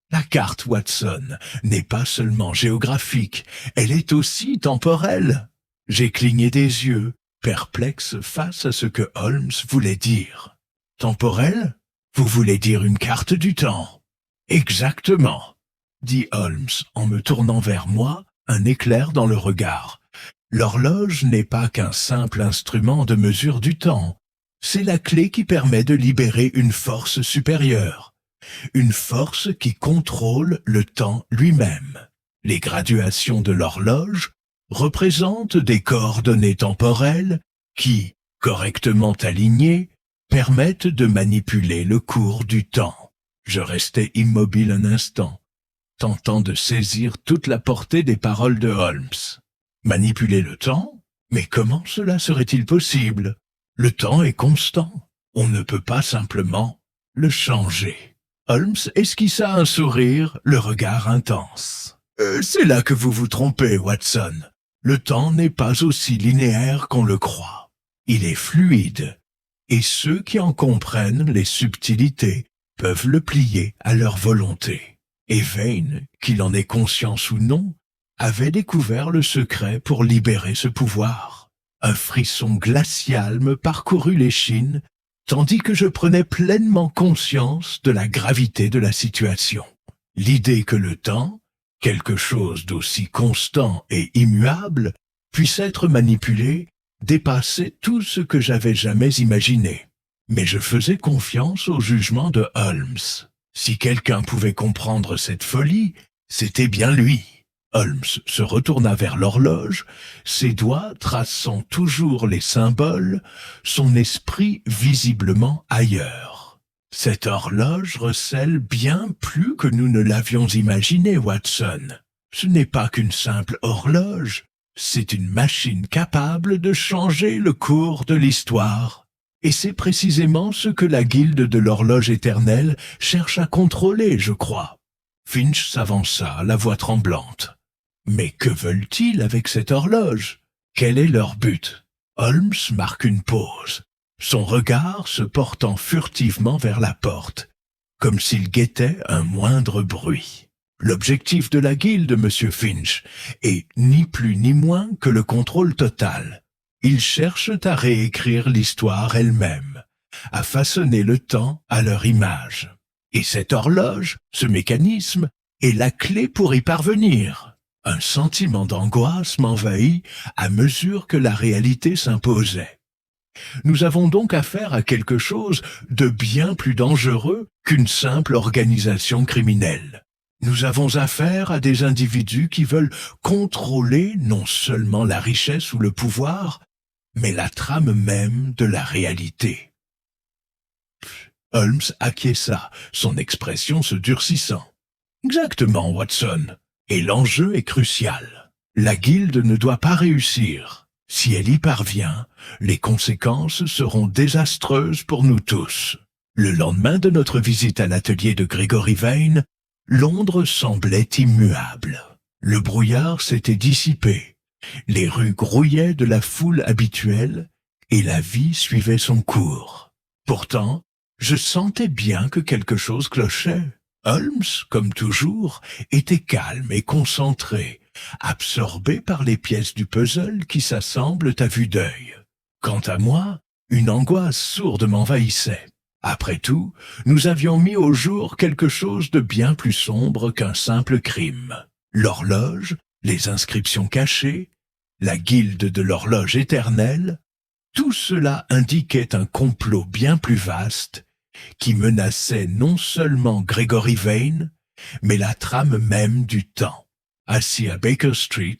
La carte, Watson, n'est pas seulement géographique, elle est aussi temporelle. J'ai cligné des yeux, perplexe face à ce que Holmes voulait dire. Temporelle? Vous voulez dire une carte du temps? Exactement, dit Holmes en me tournant vers moi, un éclair dans le regard. L'horloge n'est pas qu'un simple instrument de mesure du temps. C'est la clé qui permet de libérer une force supérieure. Une force qui contrôle le temps lui-même. Les graduations de l'horloge représentent des coordonnées temporelles qui, correctement alignées, permettent de manipuler le cours du temps. Je restai immobile un instant, tentant de saisir toute la portée des paroles de Holmes. Manipuler le temps? Mais comment cela serait-il possible? Le temps est constant. On ne peut pas simplement le changer. Holmes esquissa un sourire, le regard intense. C'est là que vous vous trompez, Watson. Le temps n'est pas aussi linéaire qu'on le croit. Il est fluide, et ceux qui en comprennent les subtilités peuvent le plier à leur volonté. Et Vane, qu'il en ait conscience ou non, avait découvert le secret pour libérer ce pouvoir. Un frisson glacial me parcourut l'échine, tandis que je prenais pleinement conscience de la gravité de la situation. L'idée que le temps, quelque chose d'aussi constant et immuable, puisse être manipulé, dépassait tout ce que j'avais jamais imaginé. Mais je faisais confiance au jugement de Holmes. Si quelqu'un pouvait comprendre cette folie, c'était bien lui. Holmes se retourna vers l'horloge, ses doigts traçant toujours les symboles, son esprit visiblement ailleurs. Cette horloge recèle bien plus que nous ne l'avions imaginé, Watson. Ce n'est pas qu'une simple horloge, c'est une machine capable de changer le cours de l'histoire. Et c'est précisément ce que la guilde de l'horloge éternelle cherche à contrôler, je crois. Finch s'avança, la voix tremblante. Mais que veulent-ils avec cette horloge? Quel est leur but? Holmes marque une pause, son regard se portant furtivement vers la porte, comme s'il guettait un moindre bruit. L'objectif de la guilde, Monsieur Finch, est ni plus ni moins que le contrôle total. Ils cherchent à réécrire l'histoire elle-même, à façonner le temps à leur image. Et cette horloge, ce mécanisme, est la clé pour y parvenir. Un sentiment d'angoisse m'envahit à mesure que la réalité s'imposait. Nous avons donc affaire à quelque chose de bien plus dangereux qu'une simple organisation criminelle. Nous avons affaire à des individus qui veulent contrôler non seulement la richesse ou le pouvoir, mais la trame même de la réalité. Holmes acquiesça, son expression se durcissant. « Exactement, Watson. Et l'enjeu est crucial. La guilde ne doit pas réussir. Si elle y parvient, les conséquences seront désastreuses pour nous tous. Le lendemain de notre visite à l'atelier de Gregory Vane, Londres semblait immuable. Le brouillard s'était dissipé, les rues grouillaient de la foule habituelle et la vie suivait son cours. Pourtant, je sentais bien que quelque chose clochait. Holmes, comme toujours, était calme et concentré, absorbé par les pièces du puzzle qui s'assemblent à vue d'œil. Quant à moi, une angoisse sourde m'envahissait. Après tout, nous avions mis au jour quelque chose de bien plus sombre qu'un simple crime. L'horloge, les inscriptions cachées, la guilde de l'horloge éternelle, tout cela indiquait un complot bien plus vaste qui menaçait non seulement Gregory Vane, mais la trame même du temps. Assis à Baker Street,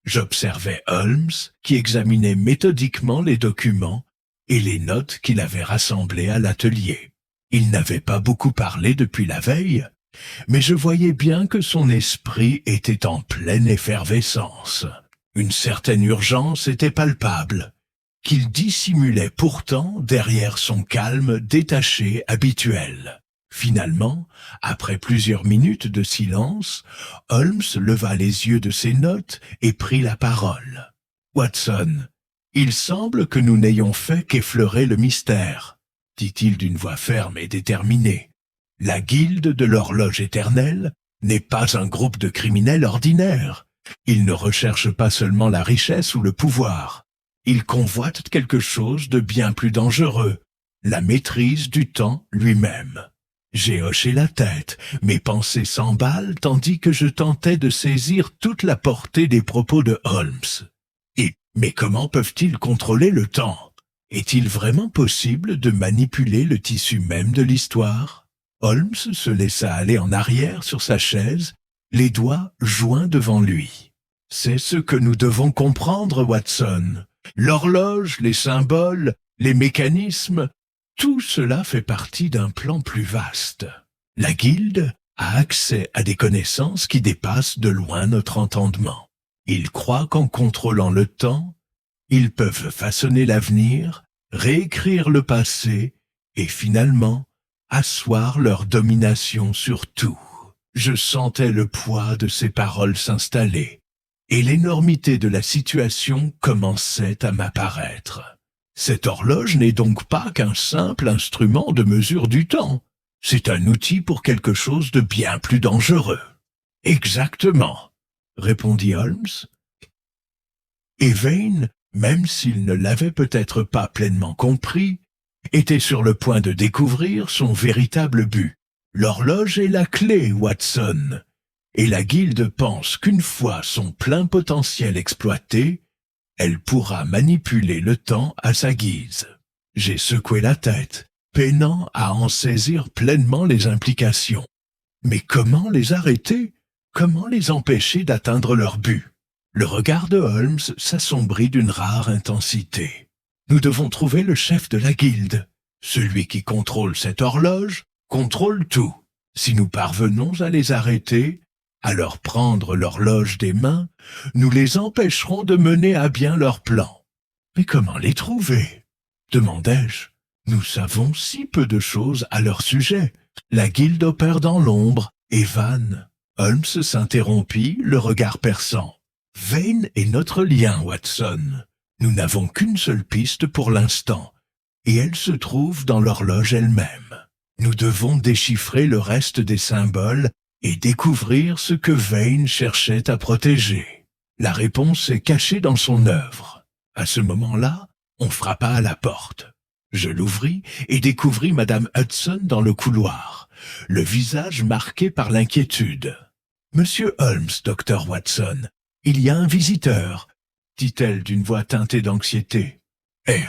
j'observais Holmes qui examinait méthodiquement les documents et les notes qu'il avait rassemblées à l'atelier. Il n'avait pas beaucoup parlé depuis la veille, mais je voyais bien que son esprit était en pleine effervescence. Une certaine urgence était palpable, qu'il dissimulait pourtant derrière son calme détaché habituel. Finalement, après plusieurs minutes de silence, Holmes leva les yeux de ses notes et prit la parole. « Watson, il semble que nous n'ayons fait qu'effleurer le mystère, » dit-il d'une voix ferme et déterminée. « La guilde de l'horloge éternelle n'est pas un groupe de criminels ordinaires. Ils ne recherchent pas seulement la richesse ou le pouvoir. Ils convoitent quelque chose de bien plus dangereux, la maîtrise du temps lui-même. » J'ai hoché la tête, mes pensées s'emballent tandis que je tentais de saisir toute la portée des propos de Holmes. Mais comment peuvent-ils contrôler le temps? Est-il vraiment possible de manipuler le tissu même de l'histoire? Holmes se laissa aller en arrière sur sa chaise, les doigts joints devant lui. « C'est ce que nous devons comprendre, Watson. L'horloge, les symboles, les mécanismes, tout cela fait partie d'un plan plus vaste. La guilde a accès à des connaissances qui dépassent de loin notre entendement. Ils croient qu'en contrôlant le temps, ils peuvent façonner l'avenir, réécrire le passé et finalement asseoir leur domination sur tout. » Je sentais le poids de ces paroles s'installer et l'énormité de la situation commençait à m'apparaître. Cette horloge n'est donc pas qu'un simple instrument de mesure du temps. C'est un outil pour quelque chose de bien plus dangereux. « Exactement, » répondit Holmes. Et Vane, même s'il ne l'avait peut-être pas pleinement compris, était sur le point de découvrir son véritable but. L'horloge est la clé, Watson, et la guilde pense qu'une fois son plein potentiel exploité, elle pourra manipuler le temps à sa guise. J'ai secoué la tête, peinant à en saisir pleinement les implications. Mais comment les arrêter? Comment les empêcher d'atteindre leur but? Le regard de Holmes s'assombrit d'une rare intensité. Nous devons trouver le chef de la guilde. Celui qui contrôle cette horloge contrôle tout. Si nous parvenons à les arrêter, à leur prendre l'horloge des mains, nous les empêcherons de mener à bien leur plan. Mais comment les trouver? Demandai-je. Nous savons si peu de choses à leur sujet. La guilde opère dans l'ombre, et Van. Holmes s'interrompit, le regard perçant. Vane est notre lien, Watson. Nous n'avons qu'une seule piste pour l'instant, et elle se trouve dans l'horloge elle-même. Nous devons déchiffrer le reste des symboles et découvrir ce que Vane cherchait à protéger. La réponse est cachée dans son œuvre. À ce moment-là, on frappa à la porte. Je l'ouvris et découvris Madame Hudson dans le couloir, le visage marqué par l'inquiétude. « Monsieur Holmes, docteur Watson, il y a un visiteur, » dit-elle d'une voix teintée d'anxiété. « Et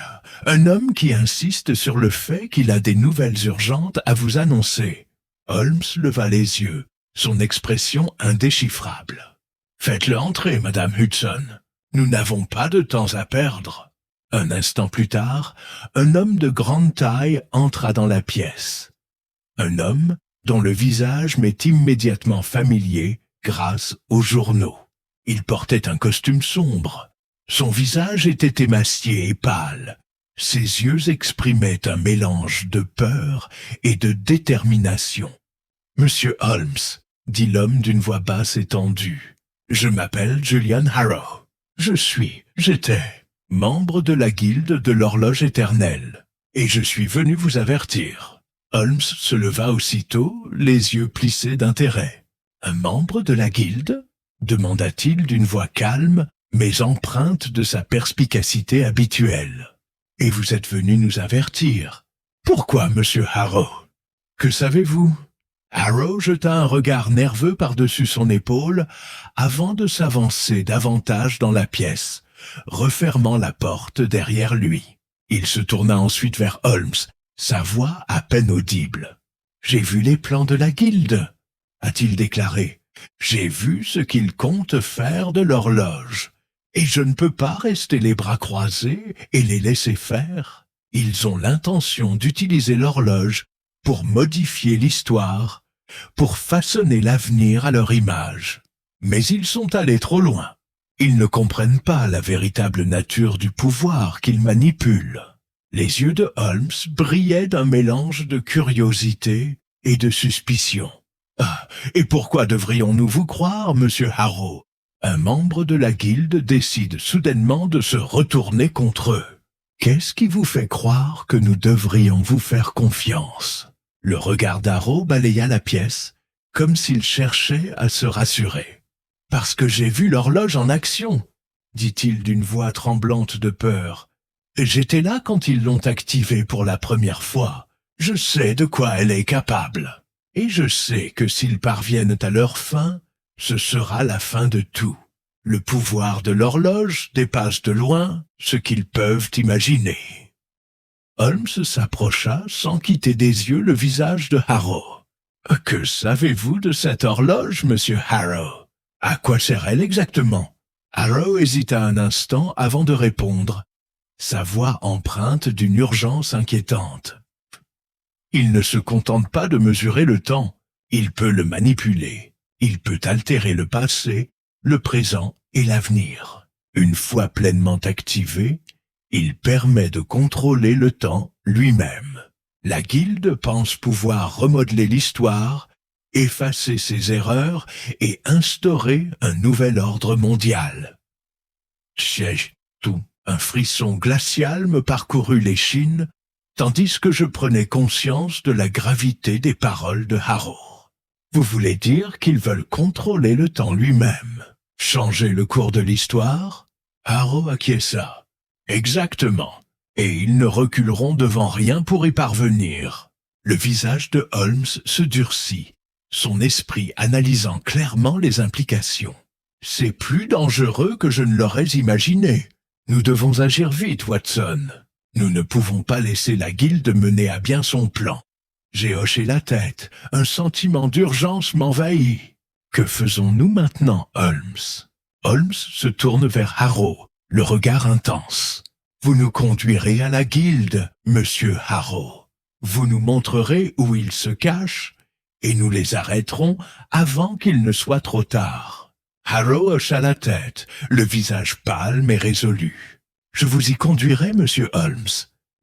un homme qui insiste sur le fait qu'il a des nouvelles urgentes à vous annoncer. » Holmes leva les yeux, son expression indéchiffrable. « Faites-le entrer, Madame Hudson. Nous n'avons pas de temps à perdre. » Un instant plus tard, un homme de grande taille entra dans la pièce. Un homme dont le visage m'est immédiatement familier grâce aux journaux. Il portait un costume sombre. Son visage était émacié et pâle. Ses yeux exprimaient un mélange de peur et de détermination. « Monsieur Holmes, » dit l'homme d'une voix basse et tendue, « je m'appelle Julian Harrow. J'étais membre de la guilde de l'horloge éternelle, et je suis venu vous avertir. » Holmes se leva aussitôt, les yeux plissés d'intérêt. « Un membre de la guilde ?» demanda-t-il d'une voix calme, mais empreinte de sa perspicacité habituelle. « Et vous êtes venu nous avertir. Pourquoi, monsieur Harrow? Que savez-vous » Harrow jeta un regard nerveux par-dessus son épaule avant de s'avancer davantage dans la pièce, refermant la porte derrière lui. Il se tourna ensuite vers Holmes, sa voix à peine audible. « J'ai vu les plans de la guilde, » a-t-il déclaré. « J'ai vu ce qu'ils comptent faire de l'horloge, et je ne peux pas rester les bras croisés et les laisser faire. Ils ont l'intention d'utiliser l'horloge pour modifier l'histoire, pour façonner l'avenir à leur image. Mais ils sont allés trop loin. Ils ne comprennent pas la véritable nature du pouvoir qu'ils manipulent. » Les yeux de Holmes brillaient d'un mélange de curiosité et de suspicion. « Ah, et pourquoi devrions-nous vous croire, monsieur Harrow? Un membre de la guilde décide soudainement de se retourner contre eux. Qu'est-ce qui vous fait croire que nous devrions vous faire confiance ?» Le regard d'Harrow balaya la pièce, comme s'il cherchait à se rassurer. « Parce que j'ai vu l'horloge en action, » dit-il d'une voix tremblante de peur. « J'étais là quand ils l'ont activée pour la première fois. Je sais de quoi elle est capable. Et je sais que s'ils parviennent à leur fin, ce sera la fin de tout. Le pouvoir de l'horloge dépasse de loin ce qu'ils peuvent imaginer. » Holmes s'approcha sans quitter des yeux le visage de Harrow. « Que savez-vous de cette horloge, monsieur Harrow? À quoi sert-elle exactement ?» Harrow hésita un instant avant de répondre, sa voix empreinte d'une urgence inquiétante. « Il ne se contente pas de mesurer le temps, il peut le manipuler. Il peut altérer le passé, le présent et l'avenir. Une fois pleinement activé, il permet de contrôler le temps lui-même. La guilde pense pouvoir remodeler l'histoire, effacer ses erreurs et instaurer un nouvel ordre mondial. » Tout un frisson glacial me parcourut l'échine, tandis que je prenais conscience de la gravité des paroles de Harrow. « Vous voulez dire qu'ils veulent contrôler le temps lui-même, changer le cours de l'histoire ?» Harrow acquiesça. « Exactement, et ils ne reculeront devant rien pour y parvenir. » Le visage de Holmes se durcit, son esprit analysant clairement les implications. « C'est plus dangereux que je ne l'aurais imaginé. Nous devons agir vite, Watson. Nous ne pouvons pas laisser la guilde mener à bien son plan. » J'ai hoché la tête, un sentiment d'urgence m'envahit. « Que faisons-nous maintenant, Holmes ?» Holmes se tourne vers Harrow, le regard intense. « Vous nous conduirez à la guilde, monsieur Harrow. Vous nous montrerez où ils se cachent, et nous les arrêterons avant qu'il ne soit trop tard. » Harrow hocha la tête, le visage pâle mais résolu. « Je vous y conduirai, monsieur Holmes,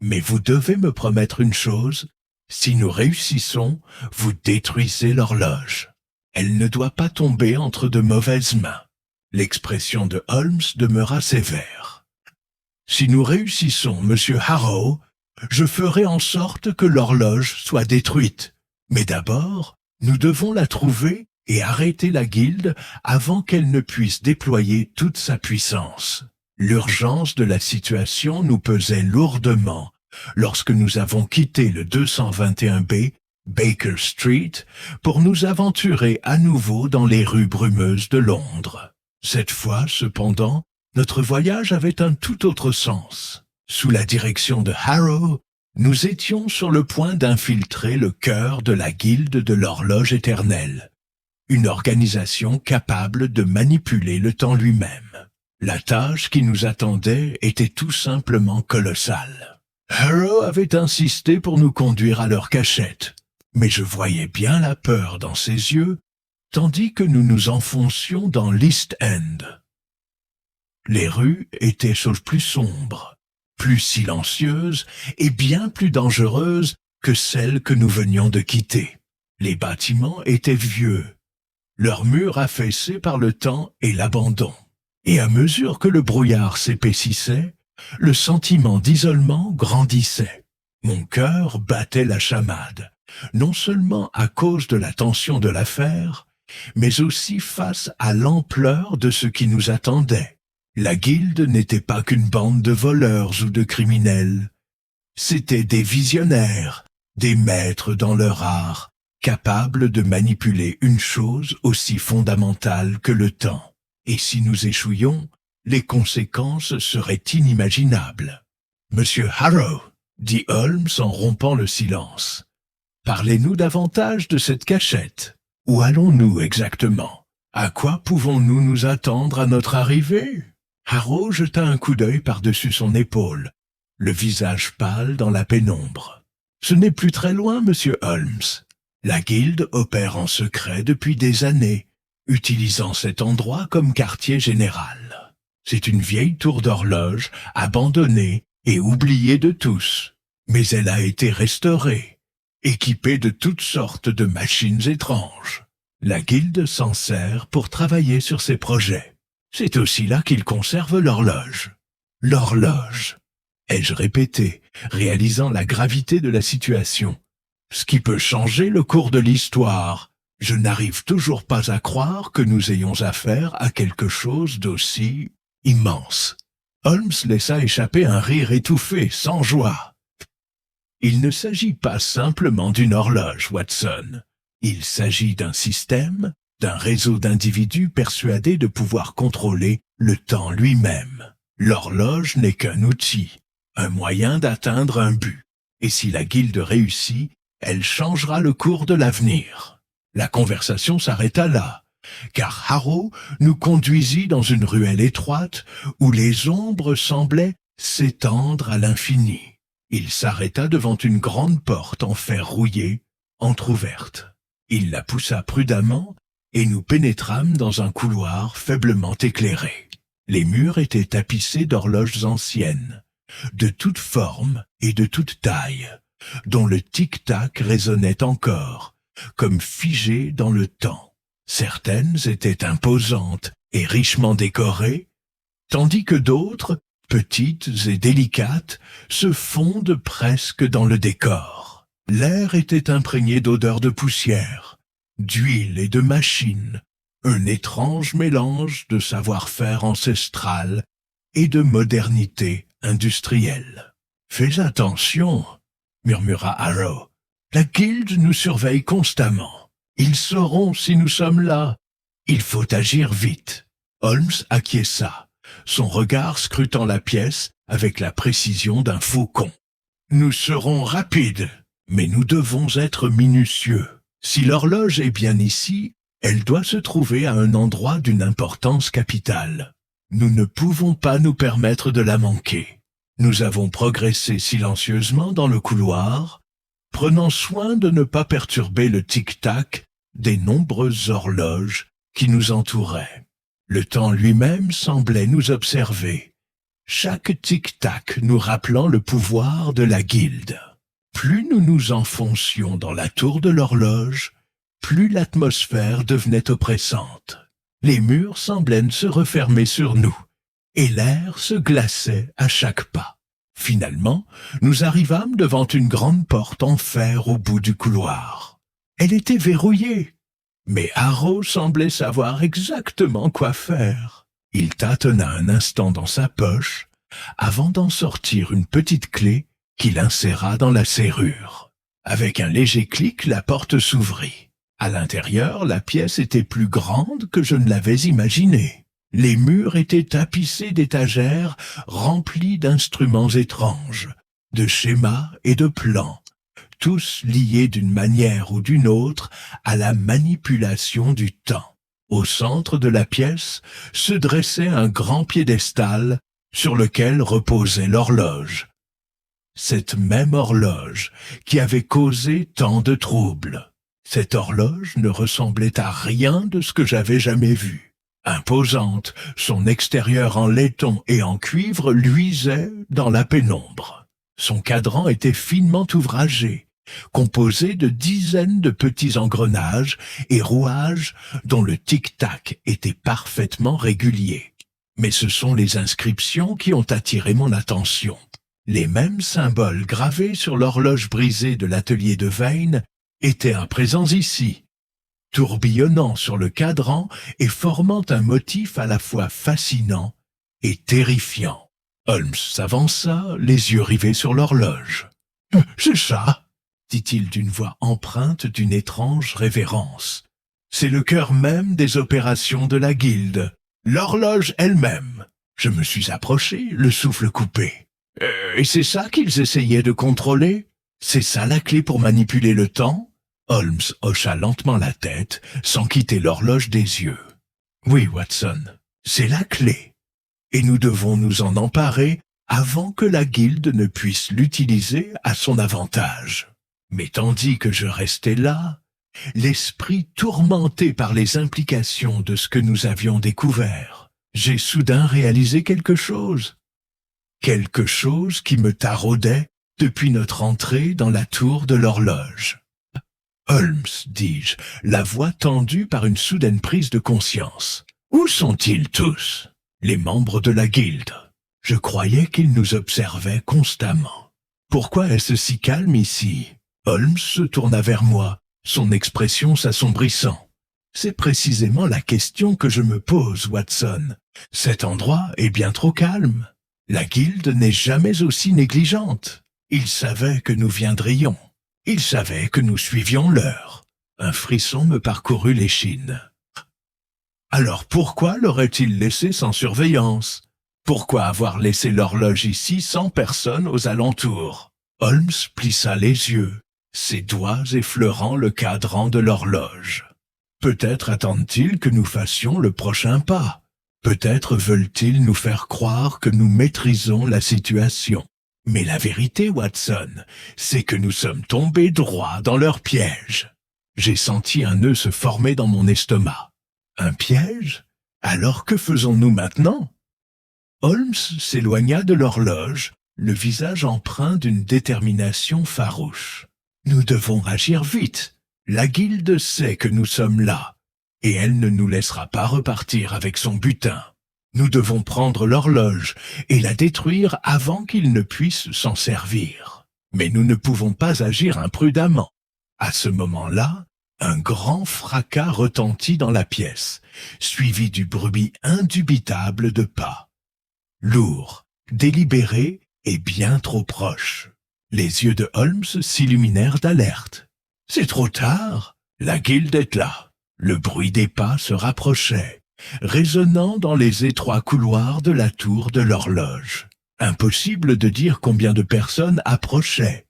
mais vous devez me promettre une chose. Si nous réussissons, vous détruisez l'horloge. Elle ne doit pas tomber entre de mauvaises mains. » L'expression de Holmes demeura sévère. « Si nous réussissons, monsieur Harrow, je ferai en sorte que l'horloge soit détruite. Mais d'abord, nous devons la trouver et arrêter la guilde avant qu'elle ne puisse déployer toute sa puissance. L'urgence de la situation nous pesait lourdement lorsque nous avons quitté le 221B, Baker Street, pour nous aventurer à nouveau dans les rues brumeuses de Londres. Cette fois, cependant, notre voyage avait un tout autre sens. Sous la direction de Harrow, nous étions sur le point d'infiltrer le cœur de la guilde de l'horloge éternelle, une organisation capable de manipuler le temps lui-même. La tâche qui nous attendait était tout simplement colossale. Harrow avait insisté pour nous conduire à leur cachette, mais je voyais bien la peur dans ses yeux, tandis que nous nous enfoncions dans l'East End. Les rues étaient plus sombres, plus silencieuse et bien plus dangereuse que celle que nous venions de quitter. Les bâtiments étaient vieux, leurs murs affaissés par le temps et l'abandon. Et à mesure que le brouillard s'épaississait, le sentiment d'isolement grandissait. Mon cœur battait la chamade, non seulement à cause de la tension de l'affaire, mais aussi face à l'ampleur de ce qui nous attendait. La guilde n'était pas qu'une bande de voleurs ou de criminels. C'étaient des visionnaires, des maîtres dans leur art, capables de manipuler une chose aussi fondamentale que le temps. Et si nous échouions, les conséquences seraient inimaginables. « Monsieur Harrow, » dit Holmes en rompant le silence, « parlez-nous davantage de cette cachette. Où allons-nous exactement? À quoi pouvons-nous nous attendre à notre arrivée ?» Harrow jeta un coup d'œil par-dessus son épaule, le visage pâle dans la pénombre. « Ce n'est plus très loin, monsieur Holmes. La guilde opère en secret depuis des années, utilisant cet endroit comme quartier général. C'est une vieille tour d'horloge, abandonnée et oubliée de tous, mais elle a été restaurée, équipée de toutes sortes de machines étranges. La guilde s'en sert pour travailler sur ses projets. C'est aussi là qu'ils conservent l'horloge. L'horloge, ai-je répété, réalisant la gravité de la situation. Ce qui peut changer le cours de l'histoire. Je n'arrive toujours pas à croire que nous ayons affaire à quelque chose d'aussi immense. Holmes laissa échapper un rire étouffé, sans joie. Il ne s'agit pas simplement d'une horloge, Watson. Il s'agit d'un système, d'un réseau d'individus persuadés de pouvoir contrôler le temps lui-même. L'horloge n'est qu'un outil, un moyen d'atteindre un but. Et si la guilde réussit, elle changera le cours de l'avenir. La conversation s'arrêta là, car Harrow nous conduisit dans une ruelle étroite où les ombres semblaient s'étendre à l'infini. Il s'arrêta devant une grande porte en fer rouillé, entr'ouverte. Il la poussa prudemment et nous pénétrâmes dans un couloir faiblement éclairé. Les murs étaient tapissés d'horloges anciennes, de toutes formes et de toutes tailles, dont le tic-tac résonnait encore, comme figées dans le temps. Certaines étaient imposantes et richement décorées, tandis que d'autres, petites et délicates, se fondent presque dans le décor. L'air était imprégné d'odeurs de poussière, d'huile et de machines, un étrange mélange de savoir-faire ancestral et de modernité industrielle. « Fais attention » murmura Harrow. « La guilde nous surveille constamment. Ils sauront si nous sommes là. Il faut agir vite. » Holmes acquiesça, son regard scrutant la pièce avec la précision d'un faucon. « Nous serons rapides, mais nous devons être minutieux. Si l'horloge est bien ici, elle doit se trouver à un endroit d'une importance capitale. Nous ne pouvons pas nous permettre de la manquer. Nous avons progressé silencieusement dans le couloir, prenant soin de ne pas perturber le tic-tac des nombreuses horloges qui nous entouraient. Le temps lui-même semblait nous observer, chaque tic-tac nous rappelant le pouvoir de la guilde. Plus nous nous enfoncions dans la tour de l'horloge, plus l'atmosphère devenait oppressante. Les murs semblaient se refermer sur nous, et l'air se glaçait à chaque pas. Finalement, nous arrivâmes devant une grande porte en fer au bout du couloir. Elle était verrouillée, mais Harrow semblait savoir exactement quoi faire. Il tâtonna un instant dans sa poche, avant d'en sortir une petite clé qu'il inséra dans la serrure. Avec un léger clic, la porte s'ouvrit. À l'intérieur, la pièce était plus grande que je ne l'avais imaginé. Les murs étaient tapissés d'étagères remplies d'instruments étranges, de schémas et de plans, tous liés d'une manière ou d'une autre à la manipulation du temps. Au centre de la pièce se dressait un grand piédestal sur lequel reposait l'horloge. Cette même horloge qui avait causé tant de troubles. Cette horloge ne ressemblait à rien de ce que j'avais jamais vu. Imposante, son extérieur en laiton et en cuivre luisait dans la pénombre. Son cadran était finement ouvragé, composé de dizaines de petits engrenages et rouages dont le tic-tac était parfaitement régulier. Mais ce sont les inscriptions qui ont attiré mon attention. Les mêmes symboles gravés sur l'horloge brisée de l'atelier de Vane étaient à présent ici, tourbillonnant sur le cadran et formant un motif à la fois fascinant et terrifiant. Holmes s'avança, les yeux rivés sur l'horloge. « C'est ça !» dit-il d'une voix empreinte d'une étrange révérence. « C'est le cœur même des opérations de la guilde, l'horloge elle-même. » Je me suis approché, le souffle coupé. Et c'est ça qu'ils essayaient de contrôler? C'est ça la clé pour manipuler le temps? Holmes hocha lentement la tête, sans quitter l'horloge des yeux. Oui, Watson, c'est la clé. Et nous devons nous en emparer avant que la guilde ne puisse l'utiliser à son avantage. Mais tandis que je restais là, l'esprit tourmenté par les implications de ce que nous avions découvert, j'ai soudain réalisé quelque chose. Quelque chose qui me taraudait depuis notre entrée dans la tour de l'horloge. « Holmes, dis-je, la voix tendue par une soudaine prise de conscience. Où sont-ils tous, les membres de la guilde? Je croyais qu'ils nous observaient constamment. Pourquoi est-ce si calme ici ?» Holmes se tourna vers moi, son expression s'assombrissant. « C'est précisément la question que je me pose, Watson. Cet endroit est bien trop calme. La guilde n'est jamais aussi négligente. Ils savaient que nous viendrions. Ils savaient que nous suivions l'heure. » Un frisson me parcourut l'échine. Alors pourquoi l'auraient-ils laissé sans surveillance? Pourquoi avoir laissé l'horloge ici sans personne aux alentours? Holmes plissa les yeux, ses doigts effleurant le cadran de l'horloge. Peut-être attendent-ils que nous fassions le prochain pas. Peut-être veulent-ils nous faire croire que nous maîtrisons la situation. Mais la vérité, Watson, c'est que nous sommes tombés droit dans leur piège. J'ai senti un nœud se former dans mon estomac. Un piège? Alors que faisons-nous maintenant? Holmes s'éloigna de l'horloge, le visage empreint d'une détermination farouche. Nous devons agir vite. La guilde sait que nous sommes là. Et elle ne nous laissera pas repartir avec son butin. Nous devons prendre l'horloge et la détruire avant qu'ils ne puissent s'en servir. Mais nous ne pouvons pas agir imprudemment. À ce moment-là, un grand fracas retentit dans la pièce, suivi du bruit indubitable de pas. Lourd, délibéré et bien trop proche. Les yeux de Holmes s'illuminèrent d'alerte. « C'est trop tard, la guilde est là. » Le bruit des pas se rapprochait, résonnant dans les étroits couloirs de la tour de l'horloge. Impossible de dire combien de personnes approchaient.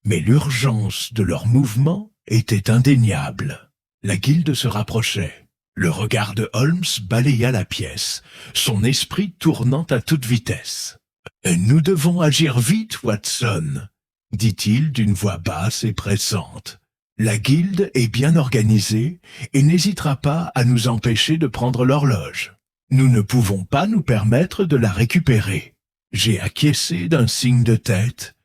Mais l'urgence de leur mouvement était indéniable. La guilde se rapprochait. Le regard de Holmes balaya la pièce, son esprit tournant à toute vitesse. « Nous devons agir vite, Watson », dit-il d'une voix basse et pressante. La guilde est bien organisée et n'hésitera pas à nous empêcher de prendre l'horloge. Nous ne pouvons pas nous permettre de la récupérer. J'ai acquiescé d'un signe de tête,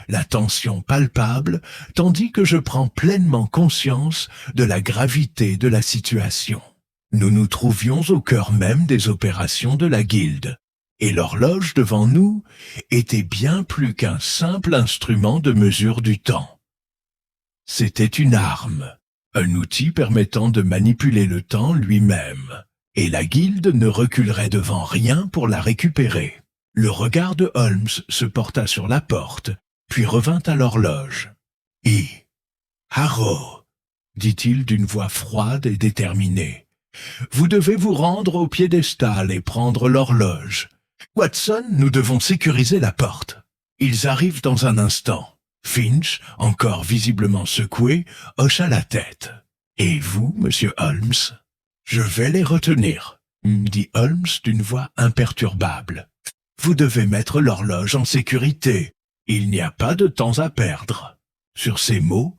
la tension palpable, tandis que je prends pleinement conscience de la gravité de la situation. Nous nous trouvions au cœur même des opérations de la guilde, et l'horloge devant nous était bien plus qu'un simple instrument de mesure du temps. C'était une arme, un outil permettant de manipuler le temps lui-même, et la guilde ne reculerait devant rien pour la récupérer. Le regard de Holmes se porta sur la porte, puis revint à l'horloge. « Harrow, dit-il d'une voix froide et déterminée, vous devez vous rendre au piédestal et prendre l'horloge. Watson, nous devons sécuriser la porte. Ils arrivent dans un instant. » Finch, encore visiblement secoué, hocha la tête. « Et vous, monsieur Holmes ?»« Je vais les retenir, » dit Holmes d'une voix imperturbable. « Vous devez mettre l'horloge en sécurité. Il n'y a pas de temps à perdre. » Sur ces mots,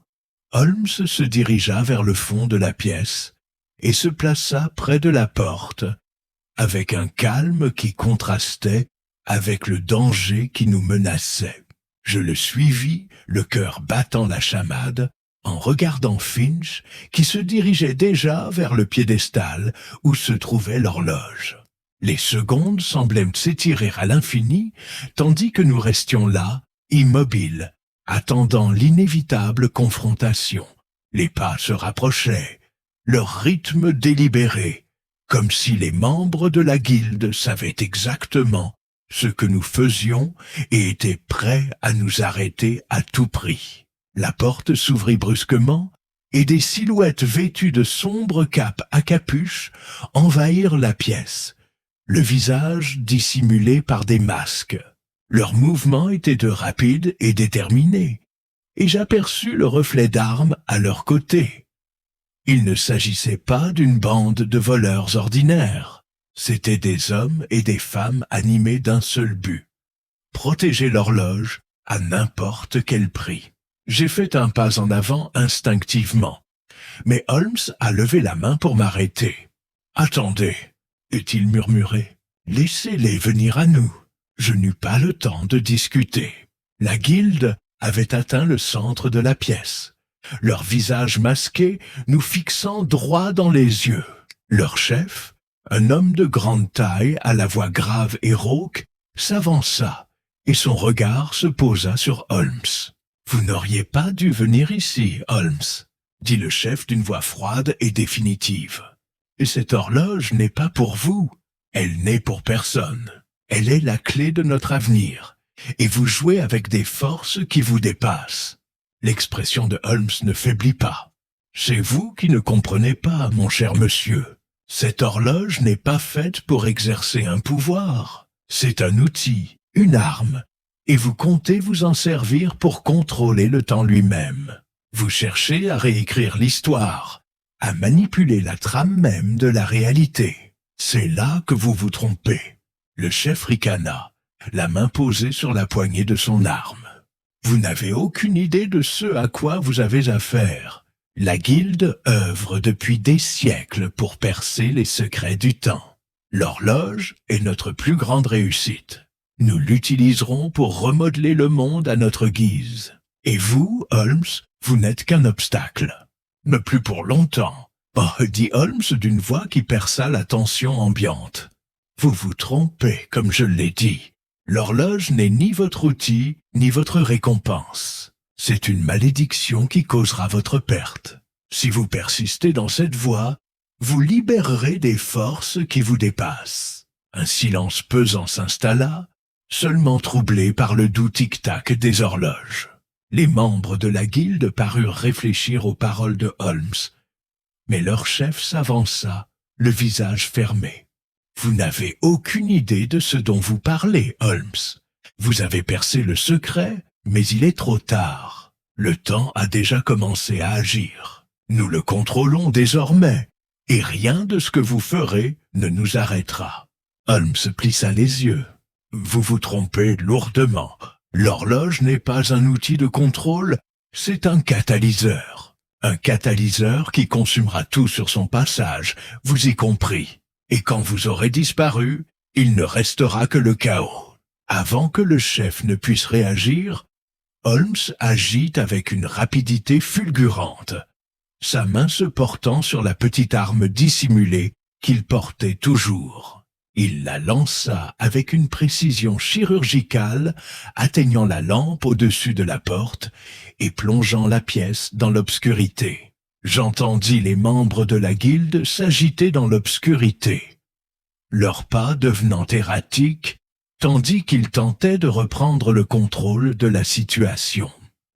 Holmes se dirigea vers le fond de la pièce et se plaça près de la porte, avec un calme qui contrastait avec le danger qui nous menaçait. Je le suivis, le cœur battant la chamade, en regardant Finch, qui se dirigeait déjà vers le piédestal où se trouvait l'horloge. Les secondes semblaient s'étirer à l'infini, tandis que nous restions là, immobiles, attendant l'inévitable confrontation. Les pas se rapprochaient, leur rythme délibéré, comme si les membres de la guilde savaient exactement ce que nous faisions et étaient prêts à nous arrêter à tout prix. La porte s'ouvrit brusquement, et des silhouettes vêtues de sombres capes à capuche envahirent la pièce, le visage dissimulé par des masques. Leurs mouvements étaient rapides et déterminés, et j'aperçus le reflet d'armes à leur côté. Il ne s'agissait pas d'une bande de voleurs ordinaires. C'étaient des hommes et des femmes animés d'un seul but: protéger l'horloge à n'importe quel prix. J'ai fait un pas en avant instinctivement, mais Holmes a levé la main pour m'arrêter. « Attendez, » eut-il murmuré, « laissez-les venir à nous. » Je n'eus pas le temps de discuter. La guilde avait atteint le centre de la pièce, leurs visages masqués nous fixant droit dans les yeux. Leur chef, un homme de grande taille à la voix grave et rauque, s'avança, et son regard se posa sur Holmes. « Vous n'auriez pas dû venir ici, Holmes, » dit le chef d'une voix froide et définitive. « Et cette horloge n'est pas pour vous, elle n'est pour personne. Elle est la clé de notre avenir, et vous jouez avec des forces qui vous dépassent. » L'expression de Holmes ne faiblit pas. « C'est vous qui ne comprenez pas, mon cher monsieur. Cette horloge n'est pas faite pour exercer un pouvoir. C'est un outil, une arme, et vous comptez vous en servir pour contrôler le temps lui-même. Vous cherchez à réécrire l'histoire, à manipuler la trame même de la réalité. C'est là que vous vous trompez. » Le chef ricana, la main posée sur la poignée de son arme. « Vous n'avez aucune idée de ce à quoi vous avez affaire. La guilde œuvre depuis des siècles pour percer les secrets du temps. L'horloge est notre plus grande réussite. Nous l'utiliserons pour remodeler le monde à notre guise. Et vous, Holmes, vous n'êtes qu'un obstacle. Mais plus pour longtemps. » Oh, dit Holmes d'une voix qui perça la tension ambiante. « Vous vous trompez, comme je l'ai dit. L'horloge n'est ni votre outil, ni votre récompense. C'est une malédiction qui causera votre perte. Si vous persistez dans cette voie, vous libérerez des forces qui vous dépassent. » Un silence pesant s'installa, seulement troublé par le doux tic-tac des horloges. Les membres de la guilde parurent réfléchir aux paroles de Holmes, mais leur chef s'avança, le visage fermé. « Vous n'avez aucune idée de ce dont vous parlez, Holmes. Vous avez percé le secret, mais il est trop tard. Le temps a déjà commencé à agir. Nous le contrôlons désormais, et rien de ce que vous ferez ne nous arrêtera. » Holmes plissa les yeux. « Vous vous trompez lourdement. L'horloge n'est pas un outil de contrôle, c'est un catalyseur. Un catalyseur qui consumera tout sur son passage, vous y compris. Et quand vous aurez disparu, il ne restera que le chaos. » Avant que le chef ne puisse réagir, Holmes agit avec une rapidité fulgurante, sa main se portant sur la petite arme dissimulée qu'il portait toujours. Il la lança avec une précision chirurgicale, atteignant la lampe au-dessus de la porte et plongeant la pièce dans l'obscurité. J'entendis les membres de la guilde s'agiter dans l'obscurité, leurs pas devenant erratiques, tandis qu'ils tentaient de reprendre le contrôle de la situation.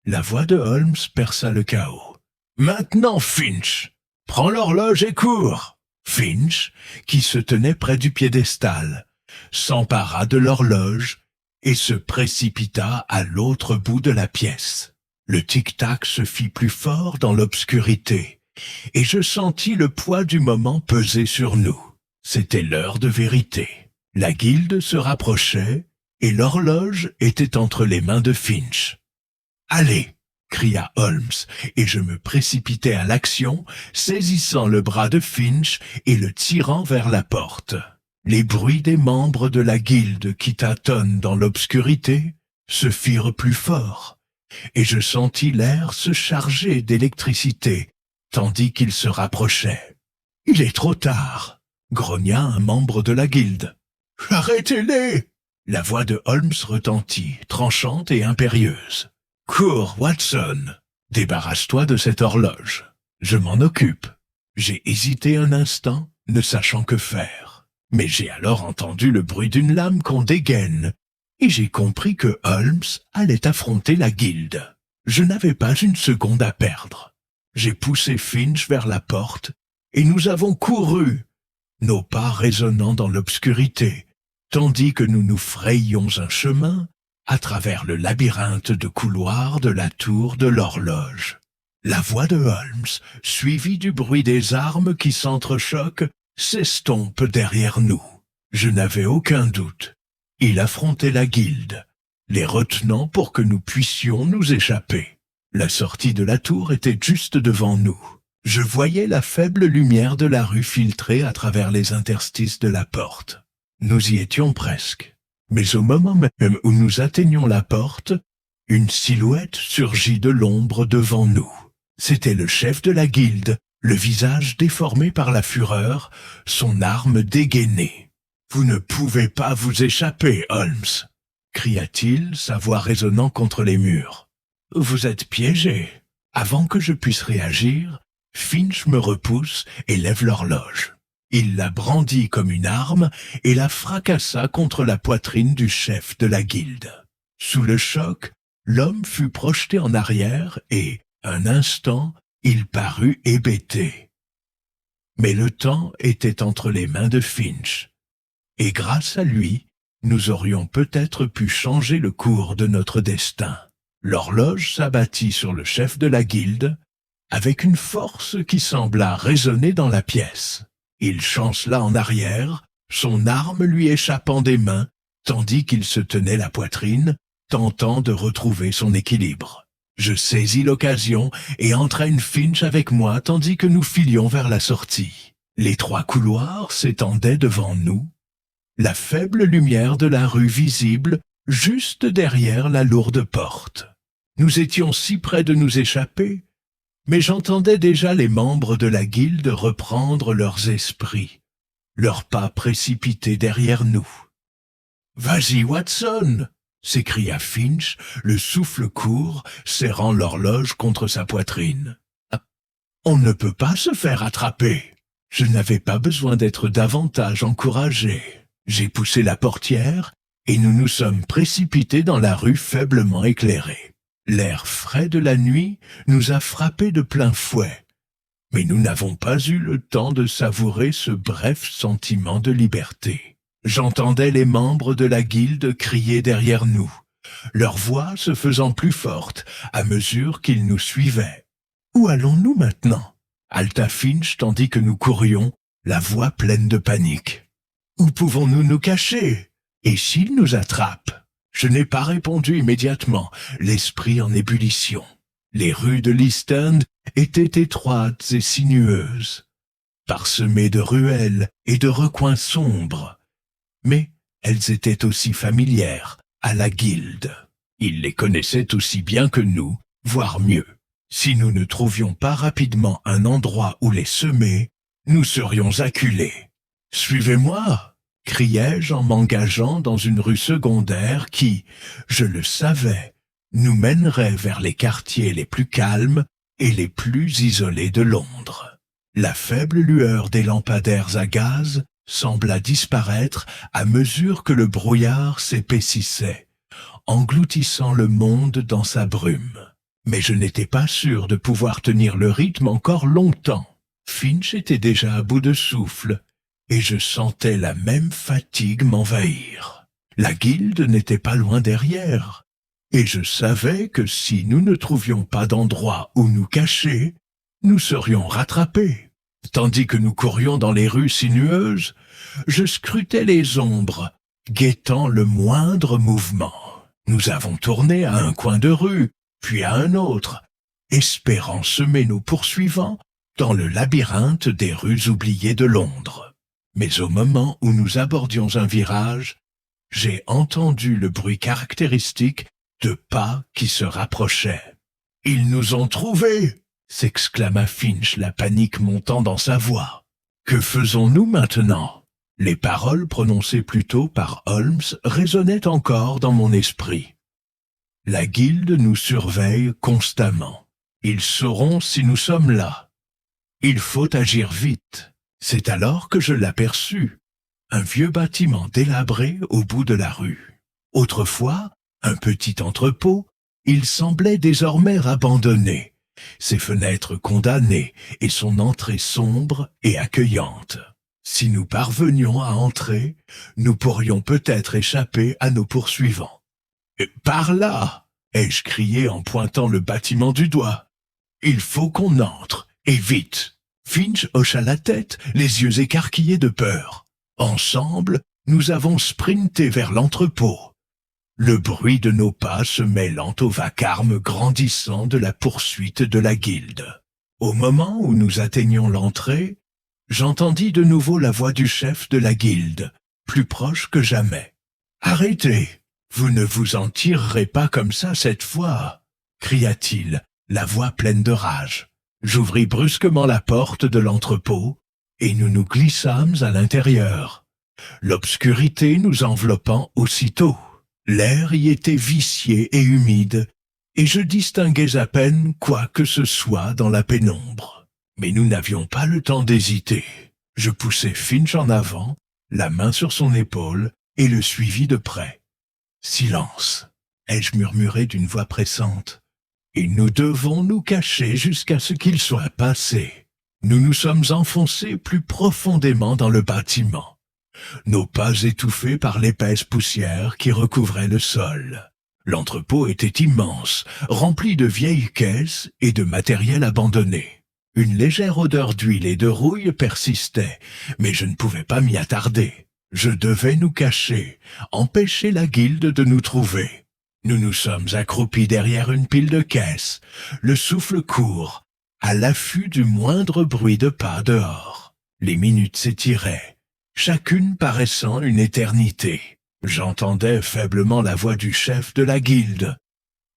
La voix de Holmes perça le chaos. « Maintenant, Finch, prends l'horloge et cours !» Finch, qui se tenait près du piédestal, s'empara de l'horloge et se précipita à l'autre bout de la pièce. Le tic-tac se fit plus fort dans l'obscurité, et je sentis le poids du moment peser sur nous. C'était l'heure de vérité. La guilde se rapprochait, et l'horloge était entre les mains de Finch. « Allez, cria Holmes, et je me précipitai à l'action, saisissant le bras de Finch et le tirant vers la porte. Les bruits des membres de la guilde qui tâtonnent dans l'obscurité se firent plus forts, et je sentis l'air se charger d'électricité, tandis qu'ils se rapprochaient. « Il est trop tard !» grogna un membre de la guilde. « Arrêtez-les !» La voix de Holmes retentit, tranchante et impérieuse. « Cours, Watson, débarrasse-toi de cette horloge. Je m'en occupe. » J'ai hésité un instant, ne sachant que faire. Mais j'ai alors entendu le bruit d'une lame qu'on dégaine, et j'ai compris que Holmes allait affronter la guilde. Je n'avais pas une seconde à perdre. J'ai poussé Finch vers la porte, et nous avons couru, nos pas résonnant dans l'obscurité, tandis que nous nous frayions un chemin à travers le labyrinthe de couloirs de la tour de l'horloge. La voix de Holmes, suivie du bruit des armes qui s'entrechoquent, s'estompe derrière nous. Je n'avais aucun doute. Il affrontait la guilde, les retenant pour que nous puissions nous échapper. La sortie de la tour était juste devant nous. Je voyais la faible lumière de la rue filtrer à travers les interstices de la porte. Nous y étions presque. Mais au moment même où nous atteignions la porte, une silhouette surgit de l'ombre devant nous. C'était le chef de la guilde, le visage déformé par la fureur, son arme dégainée. « Vous ne pouvez pas vous échapper, Holmes !» cria-t-il, sa voix résonnant contre les murs. « Vous êtes piégé. » Avant que je puisse réagir, Finch me repousse et lève l'horloge. Il la brandit comme une arme et la fracassa contre la poitrine du chef de la guilde. Sous le choc, l'homme fut projeté en arrière et, un instant, il parut hébété. Mais le temps était entre les mains de Finch, et grâce à lui, nous aurions peut-être pu changer le cours de notre destin. L'horloge s'abattit sur le chef de la guilde, avec une force qui sembla résonner dans la pièce. Il chancela en arrière, son arme lui échappant des mains, tandis qu'il se tenait la poitrine, tentant de retrouver son équilibre. Je saisis l'occasion et entraîne Finch avec moi tandis que nous filions vers la sortie. Les trois couloirs s'étendaient devant nous, la faible lumière de la rue visible juste derrière la lourde porte. Nous étions si près de nous échapper, mais j'entendais déjà les membres de la guilde reprendre leurs esprits, leurs pas précipités derrière nous. « Vas-y, Watson !» s'écria Finch, le souffle court, serrant l'horloge contre sa poitrine. « On ne peut pas se faire attraper !» Je n'avais pas besoin d'être davantage encouragé. J'ai poussé la portière et nous nous sommes précipités dans la rue faiblement éclairée. L'air frais de la nuit nous a frappés de plein fouet, mais nous n'avons pas eu le temps de savourer ce bref sentiment de liberté. J'entendais les membres de la guilde crier derrière nous, leur voix se faisant plus forte à mesure qu'ils nous suivaient. « Où allons-nous maintenant ?» halta Finch tandis que nous courions, la voix pleine de panique. « Où pouvons-nous nous cacher? Et s'ils nous attrapent ?» Je n'ai pas répondu immédiatement, l'esprit en ébullition. Les rues de l'East End étaient étroites et sinueuses, parsemées de ruelles et de recoins sombres, mais elles étaient aussi familières à la guilde. Ils les connaissaient aussi bien que nous, voire mieux. Si nous ne trouvions pas rapidement un endroit où les semer, nous serions acculés. « Suivez-moi !» criai-je en m'engageant dans une rue secondaire qui, je le savais, nous mènerait vers les quartiers les plus calmes et les plus isolés de Londres. La faible lueur des lampadaires à gaz sembla disparaître à mesure que le brouillard s'épaississait, engloutissant le monde dans sa brume. Mais je n'étais pas sûr de pouvoir tenir le rythme encore longtemps. Finch était déjà à bout de souffle, et je sentais la même fatigue m'envahir. La guilde n'était pas loin derrière, et je savais que si nous ne trouvions pas d'endroit où nous cacher, nous serions rattrapés. Tandis que nous courions dans les rues sinueuses, je scrutais les ombres, guettant le moindre mouvement. Nous avons tourné à un coin de rue, puis à un autre, espérant semer nos poursuivants dans le labyrinthe des rues oubliées de Londres. Mais au moment où nous abordions un virage, j'ai entendu le bruit caractéristique de pas qui se rapprochaient. « Ils nous ont trouvés !» s'exclama Finch, la panique montant dans sa voix. « Que faisons-nous maintenant ?» Les paroles prononcées plus tôt par Holmes résonnaient encore dans mon esprit. La guilde nous surveille constamment. Ils sauront si nous sommes là. Il faut agir vite. C'est alors que je l'aperçus. Un vieux bâtiment délabré au bout de la rue. Autrefois, un petit entrepôt, il semblait désormais abandonné, ses fenêtres condamnées et son entrée sombre et accueillante. Si nous parvenions à entrer, nous pourrions peut-être échapper à nos poursuivants. « Par là !» ai-je crié en pointant le bâtiment du doigt. « Il faut qu'on entre, et vite !» Finch hocha la tête, les yeux écarquillés de peur. Ensemble, nous avons sprinté vers l'entrepôt. Le bruit de nos pas se mêlant au vacarme grandissant de la poursuite de la guilde. Au moment où nous atteignions l'entrée, j'entendis de nouveau la voix du chef de la guilde, plus proche que jamais. « Arrêtez! Vous ne vous en tirerez pas comme ça cette fois !» cria-t-il, la voix pleine de rage. J'ouvris brusquement la porte de l'entrepôt et nous nous glissâmes à l'intérieur, l'obscurité nous enveloppant aussitôt. L'air y était vicié et humide, et je distinguais à peine quoi que ce soit dans la pénombre. Mais nous n'avions pas le temps d'hésiter. Je poussai Finch en avant, la main sur son épaule, et le suivis de près. « Silence !» ai-je murmuré d'une voix pressante. « Et nous devons nous cacher jusqu'à ce qu'il soit passé. » Nous nous sommes enfoncés plus profondément dans le bâtiment, nos pas étouffés par l'épaisse poussière qui recouvrait le sol. L'entrepôt était immense, rempli de vieilles caisses et de matériel abandonné. Une légère odeur d'huile et de rouille persistait, mais je ne pouvais pas m'y attarder. Je devais nous cacher, empêcher la guilde de nous trouver. Nous nous sommes accroupis derrière une pile de caisses, le souffle court, à l'affût du moindre bruit de pas dehors. Les minutes s'étiraient, chacune paraissant une éternité. J'entendais faiblement la voix du chef de la guilde,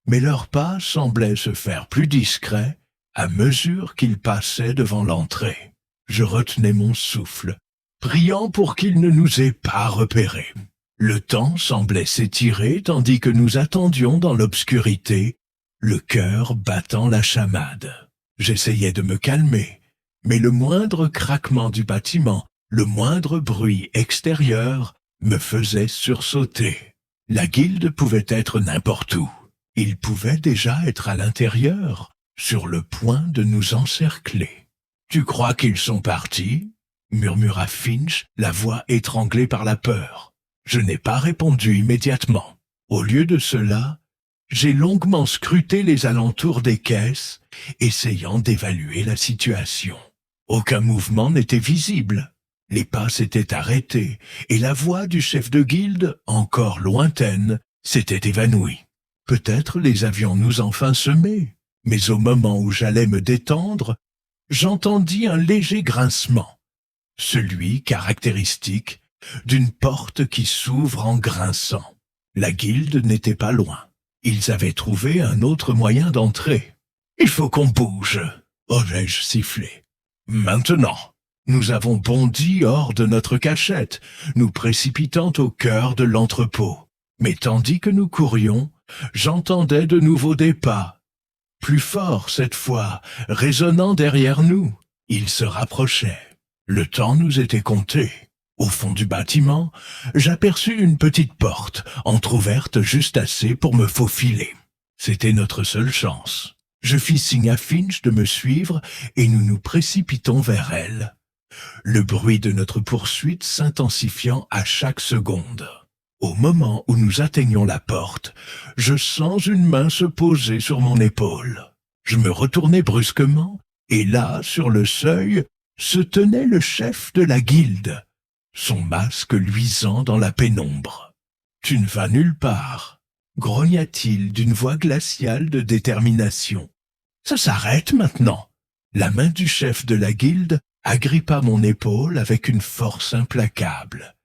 mais leurs pas semblaient se faire plus discrets à mesure qu'ils passaient devant l'entrée. Je retenais mon souffle, priant pour qu'ils ne nous aient pas repérés. Le temps semblait s'étirer tandis que nous attendions dans l'obscurité, le cœur battant la chamade. J'essayais de me calmer, mais le moindre craquement du bâtiment, le moindre bruit extérieur me faisait sursauter. La guilde pouvait être n'importe où. Ils pouvaient déjà être à l'intérieur, sur le point de nous encercler. « Tu crois qu'ils sont partis ?» murmura Finch, la voix étranglée par la peur. Je n'ai pas répondu immédiatement. Au lieu de cela, j'ai longuement scruté les alentours des caisses, essayant d'évaluer la situation. Aucun mouvement n'était visible. Les pas s'étaient arrêtés, et la voix du chef de guilde, encore lointaine, s'était évanouie. Peut-être les avions-nous enfin semés, mais au moment où j'allais me détendre, j'entendis un léger grincement, celui caractéristique d'une porte qui s'ouvre en grinçant. La guilde n'était pas loin. Ils avaient trouvé un autre moyen d'entrer. « Il faut qu'on bouge !» aurais-je sifflé. « Maintenant !» Nous avons bondi hors de notre cachette, nous précipitant au cœur de l'entrepôt. Mais tandis que nous courions, j'entendais de nouveau des pas. Plus forts cette fois, résonnant derrière nous. Ils se rapprochaient. Le temps nous était compté. Au fond du bâtiment, j'aperçus une petite porte, entr'ouverte juste assez pour me faufiler. C'était notre seule chance. Je fis signe à Finch de me suivre et nous nous précipitons vers elle, le bruit de notre poursuite s'intensifiant à chaque seconde. Au moment où nous atteignions la porte, je sens une main se poser sur mon épaule. Je me retournai brusquement, et là, sur le seuil, se tenait le chef de la guilde, son masque luisant dans la pénombre. « Tu ne vas nulle part » grogna-t-il d'une voix glaciale de détermination. Ça s'arrête maintenant. La main du chef de la guilde agrippa mon épaule avec une force implacable,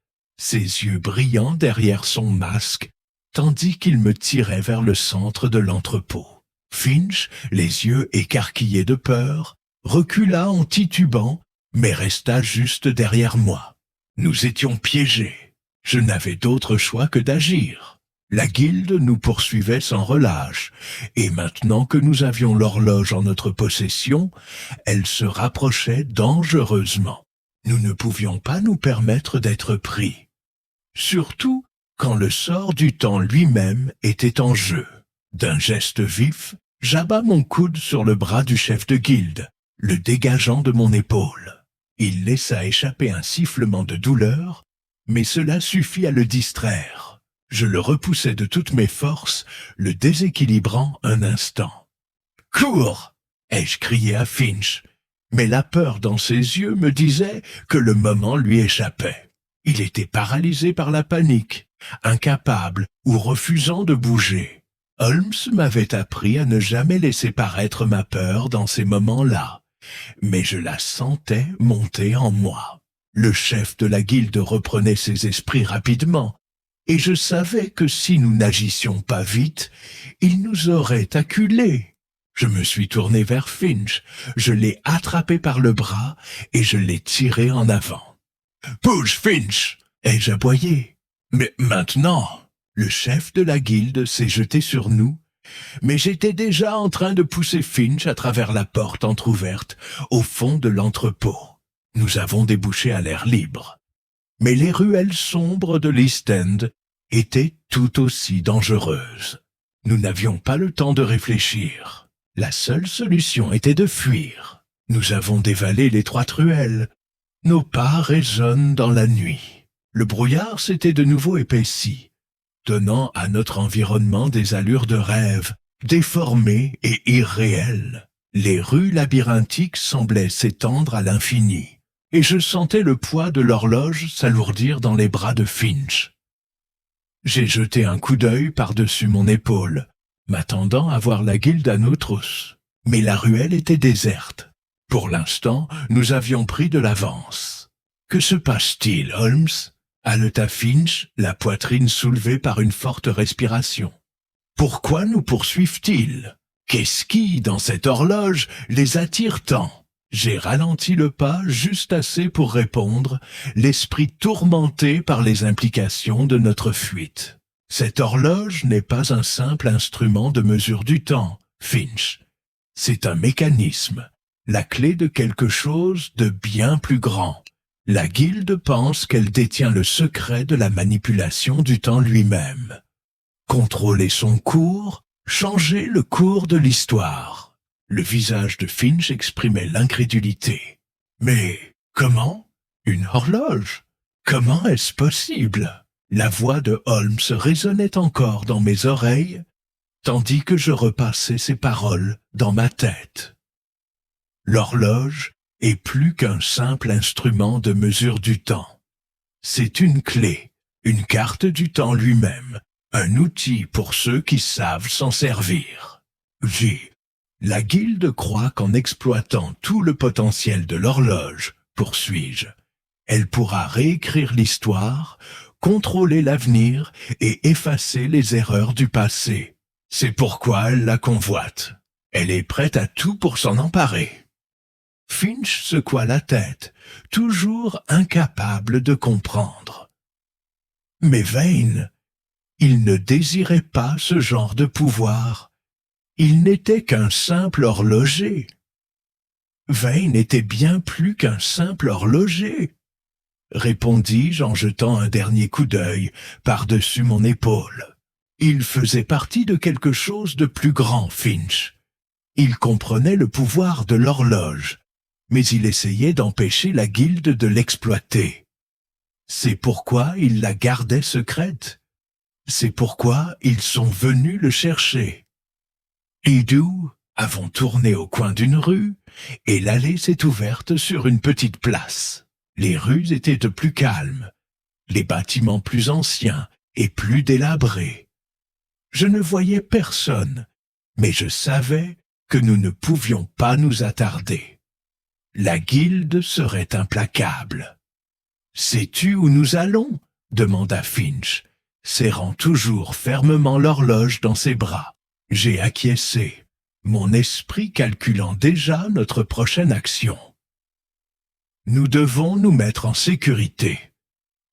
ses yeux brillant derrière son masque, tandis qu'il me tirait vers le centre de l'entrepôt. Finch, les yeux écarquillés de peur, recula en titubant, mais resta juste derrière moi. Nous étions piégés. Je n'avais d'autre choix que d'agir. La guilde nous poursuivait sans relâche, et maintenant que nous avions l'horloge en notre possession, elle se rapprochait dangereusement. Nous ne pouvions pas nous permettre d'être pris. Surtout quand le sort du temps lui-même était en jeu. D'un geste vif, j'abats mon coude sur le bras du chef de guilde, le dégageant de mon épaule. Il laissa échapper un sifflement de douleur, mais cela suffit à le distraire. Je le repoussai de toutes mes forces, le déséquilibrant un instant. « Cours !» ai-je crié à Finch, mais la peur dans ses yeux me disait que le moment lui échappait. Il était paralysé par la panique, incapable ou refusant de bouger. Holmes m'avait appris à ne jamais laisser paraître ma peur dans ces moments-là, mais je la sentais monter en moi. Le chef de la guilde reprenait ses esprits rapidement, et je savais que si nous n'agissions pas vite, il nous aurait acculés. Je me suis tourné vers Finch, je l'ai attrapé par le bras et je l'ai tiré en avant. « Bouge, Finch !» ai-je aboyé. Mais maintenant, le chef de la guilde s'est jeté sur nous, mais j'étais déjà en train de pousser Finch à travers la porte entr'ouverte au fond de l'entrepôt. Nous avons débouché à l'air libre. Mais les ruelles sombres de l'East End étaient tout aussi dangereuses. Nous n'avions pas le temps de réfléchir. La seule solution était de fuir. Nous avons dévalé l'étroite ruelle. Nos pas résonnent dans la nuit. Le brouillard s'était de nouveau épaissi, donnant à notre environnement des allures de rêve, déformées et irréelles. Les rues labyrinthiques semblaient s'étendre à l'infini, et je sentais le poids de l'horloge s'alourdir dans les bras de Finch. J'ai jeté un coup d'œil par-dessus mon épaule, m'attendant à voir la guilde à nos trousses. Mais la ruelle était déserte. Pour l'instant, nous avions pris de l'avance. « Que se passe-t-il, Holmes ?» haleta Finch, la poitrine soulevée par une forte respiration. « Pourquoi nous poursuivent-ils? Qu'est-ce qui, dans cette horloge, les attire tant ?» J'ai ralenti le pas juste assez pour répondre, l'esprit tourmenté par les implications de notre fuite. « Cette horloge n'est pas un simple instrument de mesure du temps, Finch. C'est un mécanisme, la clé de quelque chose de bien plus grand. La guilde pense qu'elle détient le secret de la manipulation du temps lui-même. Contrôler son cours, changer le cours de l'histoire. » Le visage de Finch exprimait l'incrédulité. « Mais comment? Une horloge? Comment est-ce possible ?» La voix de Holmes résonnait encore dans mes oreilles, tandis que je repassais ses paroles dans ma tête. L'horloge est plus qu'un simple instrument de mesure du temps. C'est une clé, une carte du temps lui-même, un outil pour ceux qui savent s'en servir. La guilde croit qu'en exploitant tout le potentiel de l'horloge, poursuis-je, elle pourra réécrire l'histoire, contrôler l'avenir et effacer les erreurs du passé. C'est pourquoi elle la convoite. Elle est prête à tout pour s'en emparer. » Finch secoua la tête, toujours incapable de comprendre. Mais Vane, il ne désirait pas ce genre de pouvoir. Il n'était qu'un simple horloger. Vane était bien plus qu'un simple horloger, répondis-je en jetant un dernier coup d'œil par-dessus mon épaule. Il faisait partie de quelque chose de plus grand, Finch. Il comprenait le pouvoir de l'horloge, mais il essayait d'empêcher la guilde de l'exploiter. C'est pourquoi il la gardait secrète. C'est pourquoi ils sont venus le chercher. Et nous avons tourné au coin d'une rue, et l'allée s'est ouverte sur une petite place. Les rues étaient de plus calmes, les bâtiments plus anciens et plus délabrés. Je ne voyais personne, mais je savais que nous ne pouvions pas nous attarder. La guilde serait implacable. « Sais-tu où nous allons ?» demanda Finch, serrant toujours fermement l'horloge dans ses bras. J'ai acquiescé, mon esprit calculant déjà notre prochaine action. Nous devons nous mettre en sécurité.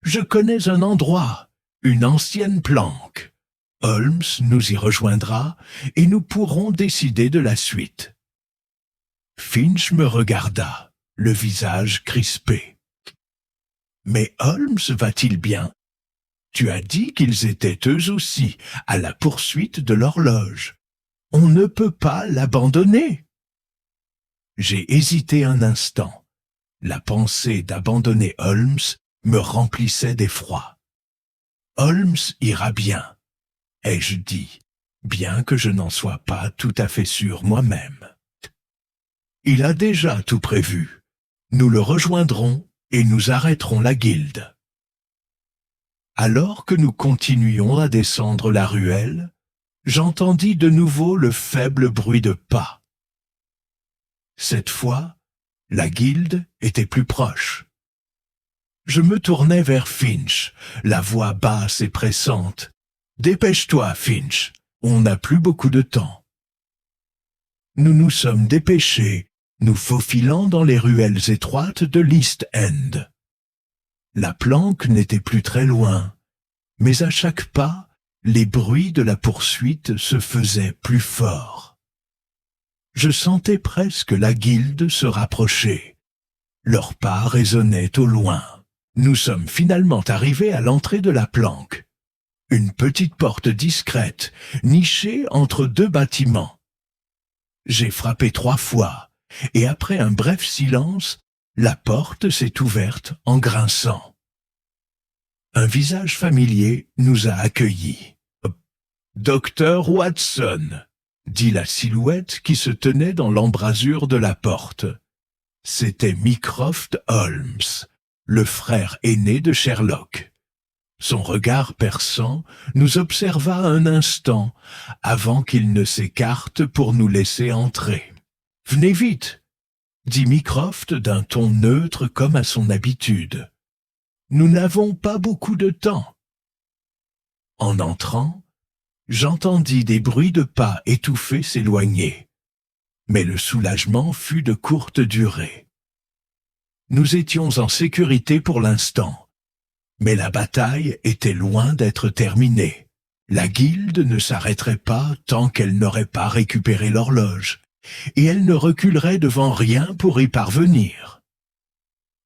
Je connais un endroit, une ancienne planque. Holmes nous y rejoindra et nous pourrons décider de la suite. Finch me regarda, le visage crispé. « Mais Holmes va-t-il bien ? Tu as dit qu'ils étaient eux aussi à la poursuite de l'horloge. On ne peut pas l'abandonner. » J'ai hésité un instant. La pensée d'abandonner Holmes me remplissait d'effroi. « Holmes ira bien, » ai-je dit, bien que je n'en sois pas tout à fait sûr moi-même. Il a déjà tout prévu. Nous le rejoindrons et nous arrêterons la guilde. Alors que nous continuions à descendre la ruelle, j'entendis de nouveau le faible bruit de pas. Cette fois, la guilde était plus proche. Je me tournai vers Finch, la voix basse et pressante. « Dépêche-toi, Finch, on n'a plus beaucoup de temps. » Nous nous sommes dépêchés, nous faufilant dans les ruelles étroites de l'East End. La planque n'était plus très loin, mais à chaque pas, les bruits de la poursuite se faisaient plus forts. Je sentais presque la guilde se rapprocher. Leurs pas résonnaient au loin. Nous sommes finalement arrivés à l'entrée de la planque. Une petite porte discrète, nichée entre deux bâtiments. J'ai frappé 3 fois, et après un bref silence, la porte s'est ouverte en grinçant. Un visage familier nous a accueillis. « Docteur Watson !» dit la silhouette qui se tenait dans l'embrasure de la porte. C'était Mycroft Holmes, le frère aîné de Sherlock. Son regard perçant nous observa un instant avant qu'il ne s'écarte pour nous laisser entrer. « Venez vite !» dit Mycroft d'un ton neutre comme à son habitude. « Nous n'avons pas beaucoup de temps. » En entrant, j'entendis des bruits de pas étouffés s'éloigner, mais le soulagement fut de courte durée. Nous étions en sécurité pour l'instant. Mais la bataille était loin d'être terminée. La guilde ne s'arrêterait pas tant qu'elle n'aurait pas récupéré l'horloge, et elle ne reculerait devant rien pour y parvenir.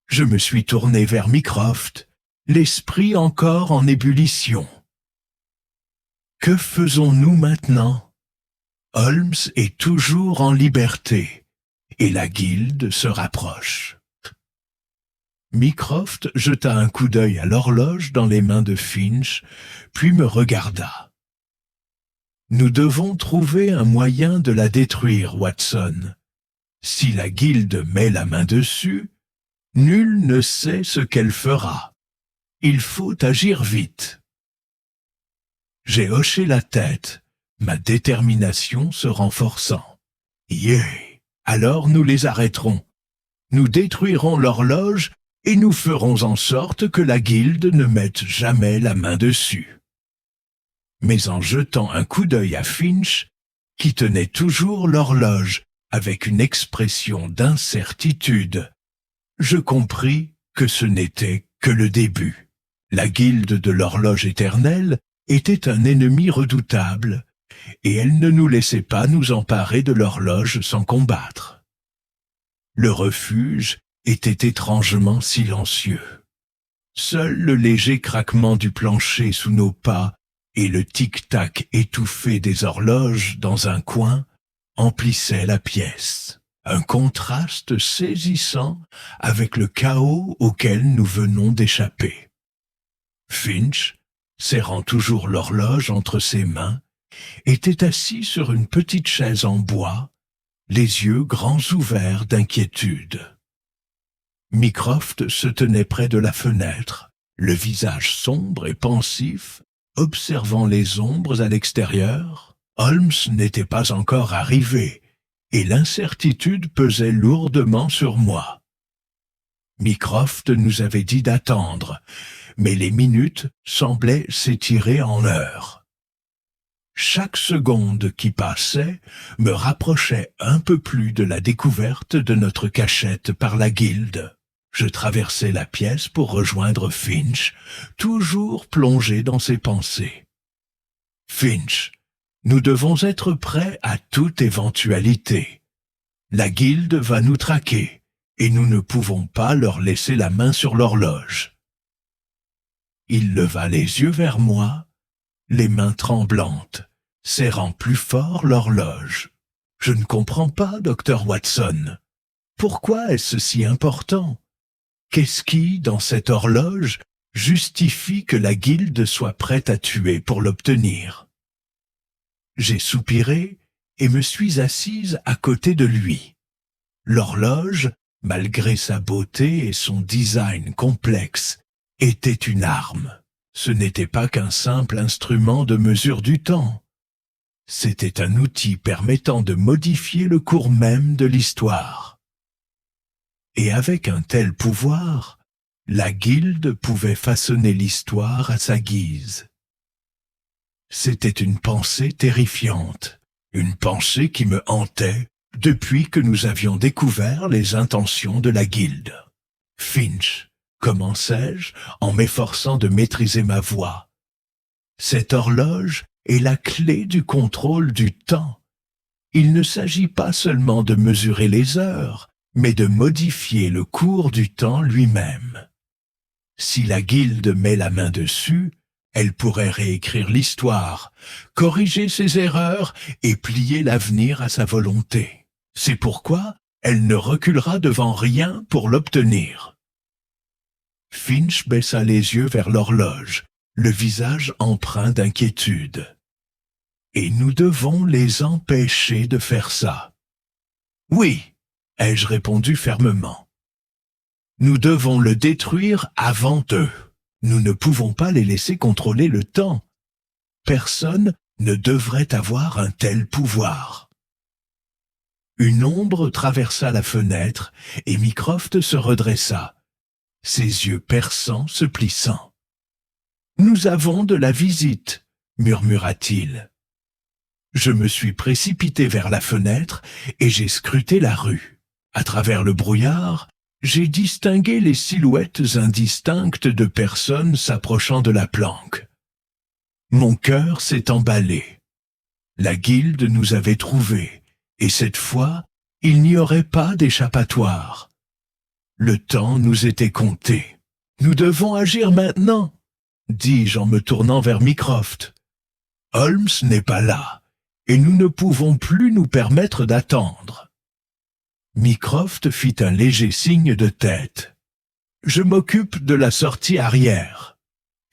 Je me suis tourné vers Mycroft, l'esprit encore en ébullition. Que faisons-nous maintenant ? Holmes est toujours en liberté, et la guilde se rapproche. Mycroft jeta un coup d'œil à l'horloge dans les mains de Finch, puis me regarda. « Nous devons trouver un moyen de la détruire, Watson. Si la guilde met la main dessus, nul ne sait ce qu'elle fera. Il faut agir vite. » J'ai hoché la tête, ma détermination se renforçant. « Yeah, alors nous les arrêterons. Nous détruirons l'horloge et nous ferons en sorte que la guilde ne mette jamais la main dessus. » Mais en jetant un coup d'œil à Finch, qui tenait toujours l'horloge avec une expression d'incertitude, je compris que ce n'était que le début. La guilde de l'horloge éternelle était un ennemi redoutable, et elle ne nous laissait pas nous emparer de l'horloge sans combattre. Le refuge était étrangement silencieux. Seul le léger craquement du plancher sous nos pas et le tic-tac étouffé des horloges dans un coin emplissaient la pièce. Un contraste saisissant avec le chaos auquel nous venons d'échapper. Finch, serrant toujours l'horloge entre ses mains, était assis sur une petite chaise en bois, les yeux grands ouverts d'inquiétude. Mycroft se tenait près de la fenêtre, le visage sombre et pensif, Observant les ombres à l'extérieur, Holmes n'était pas encore arrivé, et l'incertitude pesait lourdement sur moi. Mycroft nous avait dit d'attendre, mais les minutes semblaient s'étirer en heures. Chaque seconde qui passait me rapprochait un peu plus de la découverte de notre cachette par la guilde. Je traversais la pièce pour rejoindre Finch, toujours plongé dans ses pensées. « Finch, nous devons être prêts à toute éventualité. La guilde va nous traquer, et nous ne pouvons pas leur laisser la main sur l'horloge. » Il leva les yeux vers moi, les mains tremblantes, serrant plus fort l'horloge. « Je ne comprends pas, docteur Watson. Pourquoi est-ce si important ? Qu'est-ce qui, dans cette horloge, justifie que la guilde soit prête à tuer pour l'obtenir ?» J'ai soupiré et me suis assise à côté de lui. L'horloge, malgré sa beauté et son design complexe, était une arme. Ce n'était pas qu'un simple instrument de mesure du temps. C'était un outil permettant de modifier le cours même de l'histoire. Et avec un tel pouvoir, la guilde pouvait façonner l'histoire à sa guise. C'était une pensée terrifiante, une pensée qui me hantait depuis que nous avions découvert les intentions de la guilde. « Finch, commençai-je en m'efforçant de maîtriser ma voix. Cette horloge est la clé du contrôle du temps. Il ne s'agit pas seulement de mesurer les heures, mais de modifier le cours du temps lui-même. Si la guilde met la main dessus, elle pourrait réécrire l'histoire, corriger ses erreurs et plier l'avenir à sa volonté. C'est pourquoi elle ne reculera devant rien pour l'obtenir. » Finch baissa les yeux vers l'horloge, le visage empreint d'inquiétude. « Et nous devons les empêcher de faire ça. »« Oui, » ai-je répondu fermement. « Nous devons le détruire avant eux. Nous ne pouvons pas les laisser contrôler le temps. Personne ne devrait avoir un tel pouvoir. » Une ombre traversa la fenêtre et Mycroft se redressa, ses yeux perçants se plissant. « Nous avons de la visite, » murmura-t-il. Je me suis précipité vers la fenêtre et j'ai scruté la rue. À travers le brouillard, j'ai distingué les silhouettes indistinctes de personnes s'approchant de la planque. Mon cœur s'est emballé. La guilde nous avait trouvés, et cette fois, il n'y aurait pas d'échappatoire. Le temps nous était compté. « Nous devons agir maintenant !» dis-je en me tournant vers Mycroft. « Holmes n'est pas là, et nous ne pouvons plus nous permettre d'attendre. » Mycroft fit un léger signe de tête. « Je m'occupe de la sortie arrière.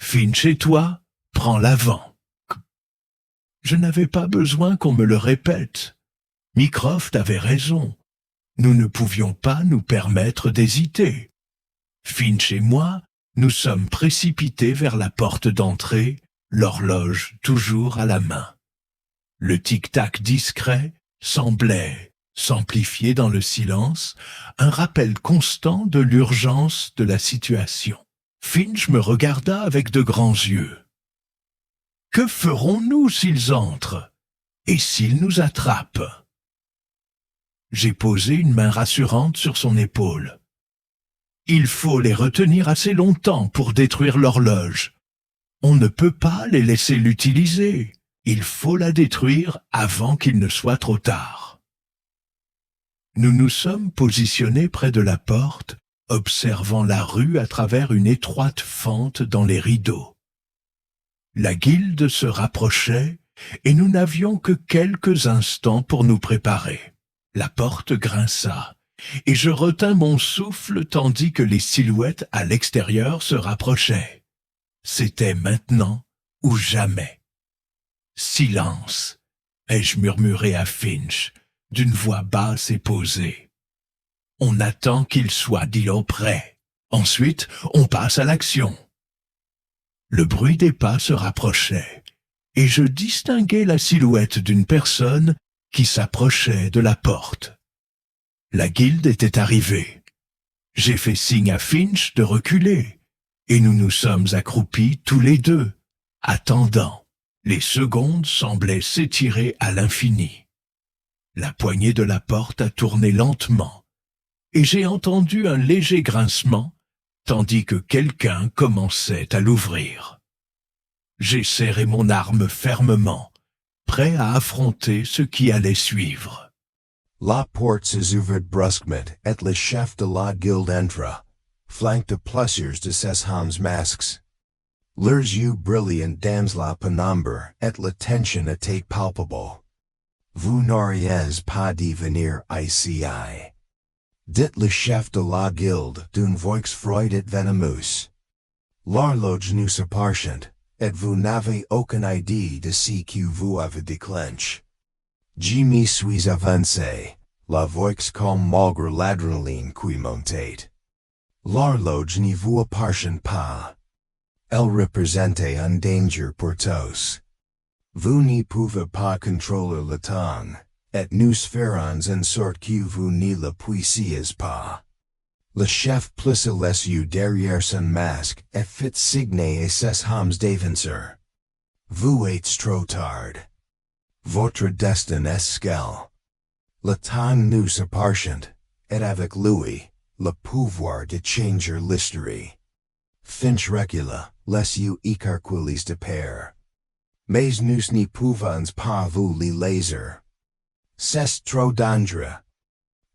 Finch et toi, prends l'avant. » Je n'avais pas besoin qu'on me le répète. Mycroft avait raison. Nous ne pouvions pas nous permettre d'hésiter. Finch et moi, nous sommes précipités vers la porte d'entrée, l'horloge toujours à la main. Le tic-tac discret semblait s'amplifier dans le silence, un rappel constant de l'urgence de la situation. Finch me regarda avec de grands yeux. « Que ferons-nous s'ils entrent? Et s'ils nous attrapent ?» J'ai posé une main rassurante sur son épaule. « Il faut les retenir assez longtemps pour détruire l'horloge. On ne peut pas les laisser l'utiliser. Il faut la détruire avant qu'il ne soit trop tard. » Nous nous sommes positionnés près de la porte, observant la rue à travers une étroite fente dans les rideaux. La guilde se rapprochait et nous n'avions que quelques instants pour nous préparer. La porte grinça et je retins mon souffle tandis que les silhouettes à l'extérieur se rapprochaient. C'était maintenant ou jamais. « Silence !» ai-je murmuré à Finch, d'une voix basse et posée. « On attend qu'il soit dit au près. Ensuite, on passe à l'action. » Le bruit des pas se rapprochait, et je distinguai la silhouette d'une personne qui s'approchait de la porte. La guilde était arrivée. J'ai fait signe à Finch de reculer, et nous nous sommes accroupis tous les deux, attendant. Les secondes semblaient s'étirer à l'infini. La poignée de la porte a tourné lentement, et j'ai entendu un léger grincement, tandis que quelqu'un commençait à l'ouvrir. J'ai serré mon arme fermement, prêt à affronter ce qui allait suivre. La porte s'ouvrit brusquement et le chef de la guilde entra, flanqué de plusieurs de ses hommes masques. Leurs yeux brillants dans la pénombre et la tension était palpable. Vous n'auriez pas dû venir ici. Dit le chef de la guilde d'une voix froide et vénémeuse. L'horloge nous appartient, et vous n'avez aucune idée de ce que vous avez déclenché. Je me suis avancé, la voix calme malgré l'adrénaline qui montait. L'horloge ne vous appartient pas. Elle représentait un danger pour tous. Vous ne pouvez pas contrôler le temps, et nous ferons en sorte que vous ne le puissiez pas. Le chef plissa les yeux derrière son masque et fit signer à ses hommes d'avancer. Vous êtes trop tard. Votre destin est scellé. Le temps nous appartient, et avec lui, le pouvoir de changer l'histoire. Finch recula, les yeux écarquillés de peur. Mais nous ne pouvons pas vous les laisser. C'est trop dangereux.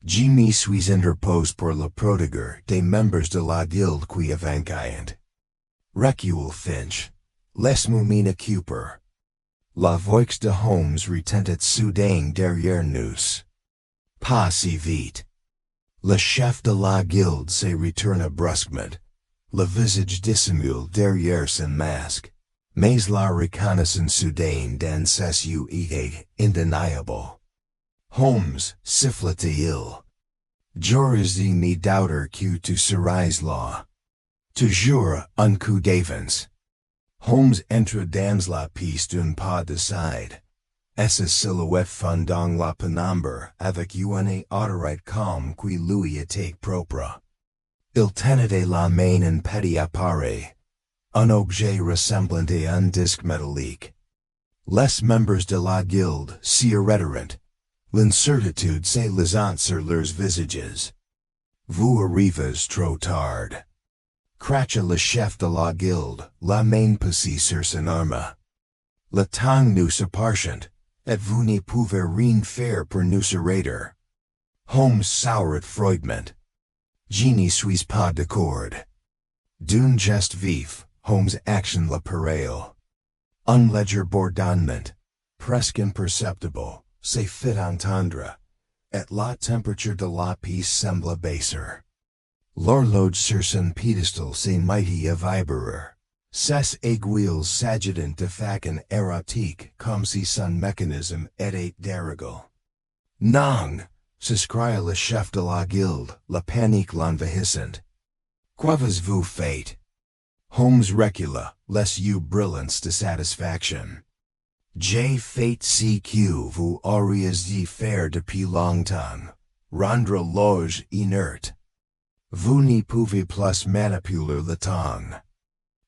Je me suis interposé pour le protéger des membres de la guilde qui avancent. Recule Finch. Laisse-moi m'en occuper. La voix de Holmes retentit soudain derrière nous. Pas si vite. Le chef de la guilde se retourna brusquement, le visage dissimulé derrière son masque. Mais la reconnaissance soudaine dans ses yeux était indéniable. Holmes, sifflait-il. J'aurais aimé doubter que tu serais là. Toujours un coup d'avance. Holmes entra dans la pièce d'un pas de side. Et sa silhouette fondant la pénombre avec une autorité calme qui lui était propre. Il tenait la main en petit appareil. Un objet ressemblant à un disque métallique. Les membres de la guilde s'y retirent. L'incertitude se lisant sur leurs visages. Vous arrivez trop tard. Cracha le chef de la guilde, la main posée sur son arme. Le temps nous appartient, et vous ne pouvez rien faire pour nous arrêter. Holmes sourit froidement. Je ne suis pas d'accord. D'un geste vif, Holmes action l'appareil. Un léger bourdonnement, presque imperceptible, se fit entendre, et la température de la pièce sembla baisser. L'horloge sur son pédestal se mit à vibrer. Ses aiguilles s'agitant de façon erratique comme si son mécanisme était dérégulé. Non! S'écria le chef de la guilde, la panique l'envahissant. Qu'avez-vous fait? Holmes recula, les yeux brillants de satisfaction. J'ai fait ce que vous auriez dû faire depuis longtemps, rendre l'orge inerte. Vous ne pouvez plus manipuler le temps.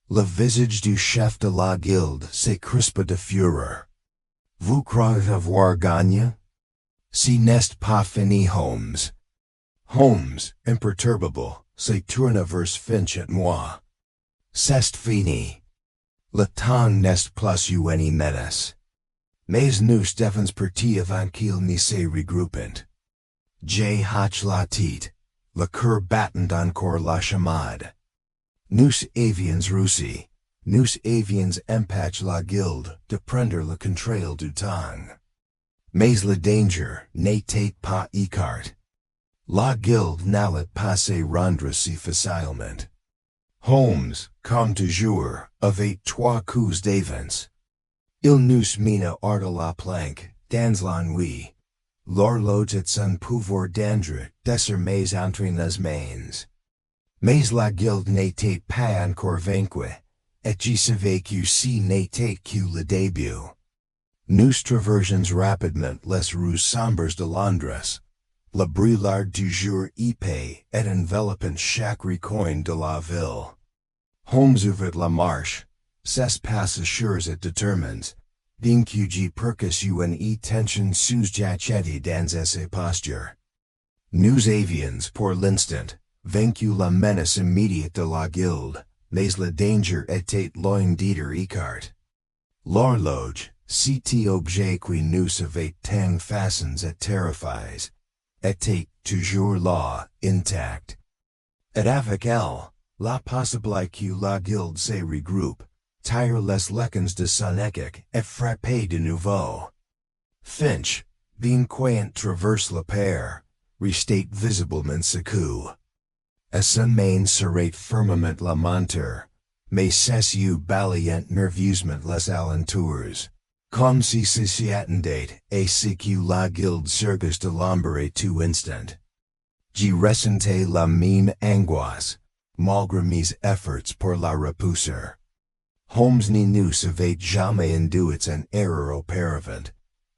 Le visage du chef de la guilde se crispa de fureur. Vous croyez avoir gagné? Ce n'est pas fini, Holmes. Holmes, imperturbable, se tourna vers Finch et moi. C'est fini. Le temps n'est plus une menace. Mais nous devons partir avant qu'il ne se regroupent. J'ai hoche la tête, le cœur battant encore la chamade. Nous avions réussi, nous avions empêché la guilde de prendre le contrôle du temps. Mais le danger n'était pas écarté. La guilde n'allait pas se rendre si facilement. Holmes, comme toujours, avait 3 coups d'avance. Il nous mena hors de la planque, dans l'ennui. L'horloge et son pouvoir d'endre désormais entre nos mains. Mais la guilde n'était pas encore vaincue, et qui savait que si n'était que le début. Nous traversons rapidement les rues sombres de Londres. Le brouillard du jour épais et enveloppant chaque recoin de la ville. Holmes ouvrit la marche. Ses pas sûrs et déterminés. Bien que j'y percus une tension sous-jacente dans ses postures. Nous avions pour l'instant vaincu la menace immédiate de la guilde, mais le danger était loin d'être écarté. L'horloge, cet objet qui nous avait tant fascinés et terrifiés, était toujours là, intact. Et avec elle, la possibilité que la guilde se regroupe, tire les leçons de son échec et frappe de nouveau. Finch, bien qu'ayant traverse la paire, restait visiblement secou. Et son main serait firmement la monture, mais ses yeux balayaient nerveusement les alentours, comme si s'y attendait et ce que la guilde surgis de l'ombre tout instant. J'y ressentais la même angoisse, malgré mes efforts pour la repousser. Holmes ne nous avait jamais induit en erreur auparavant,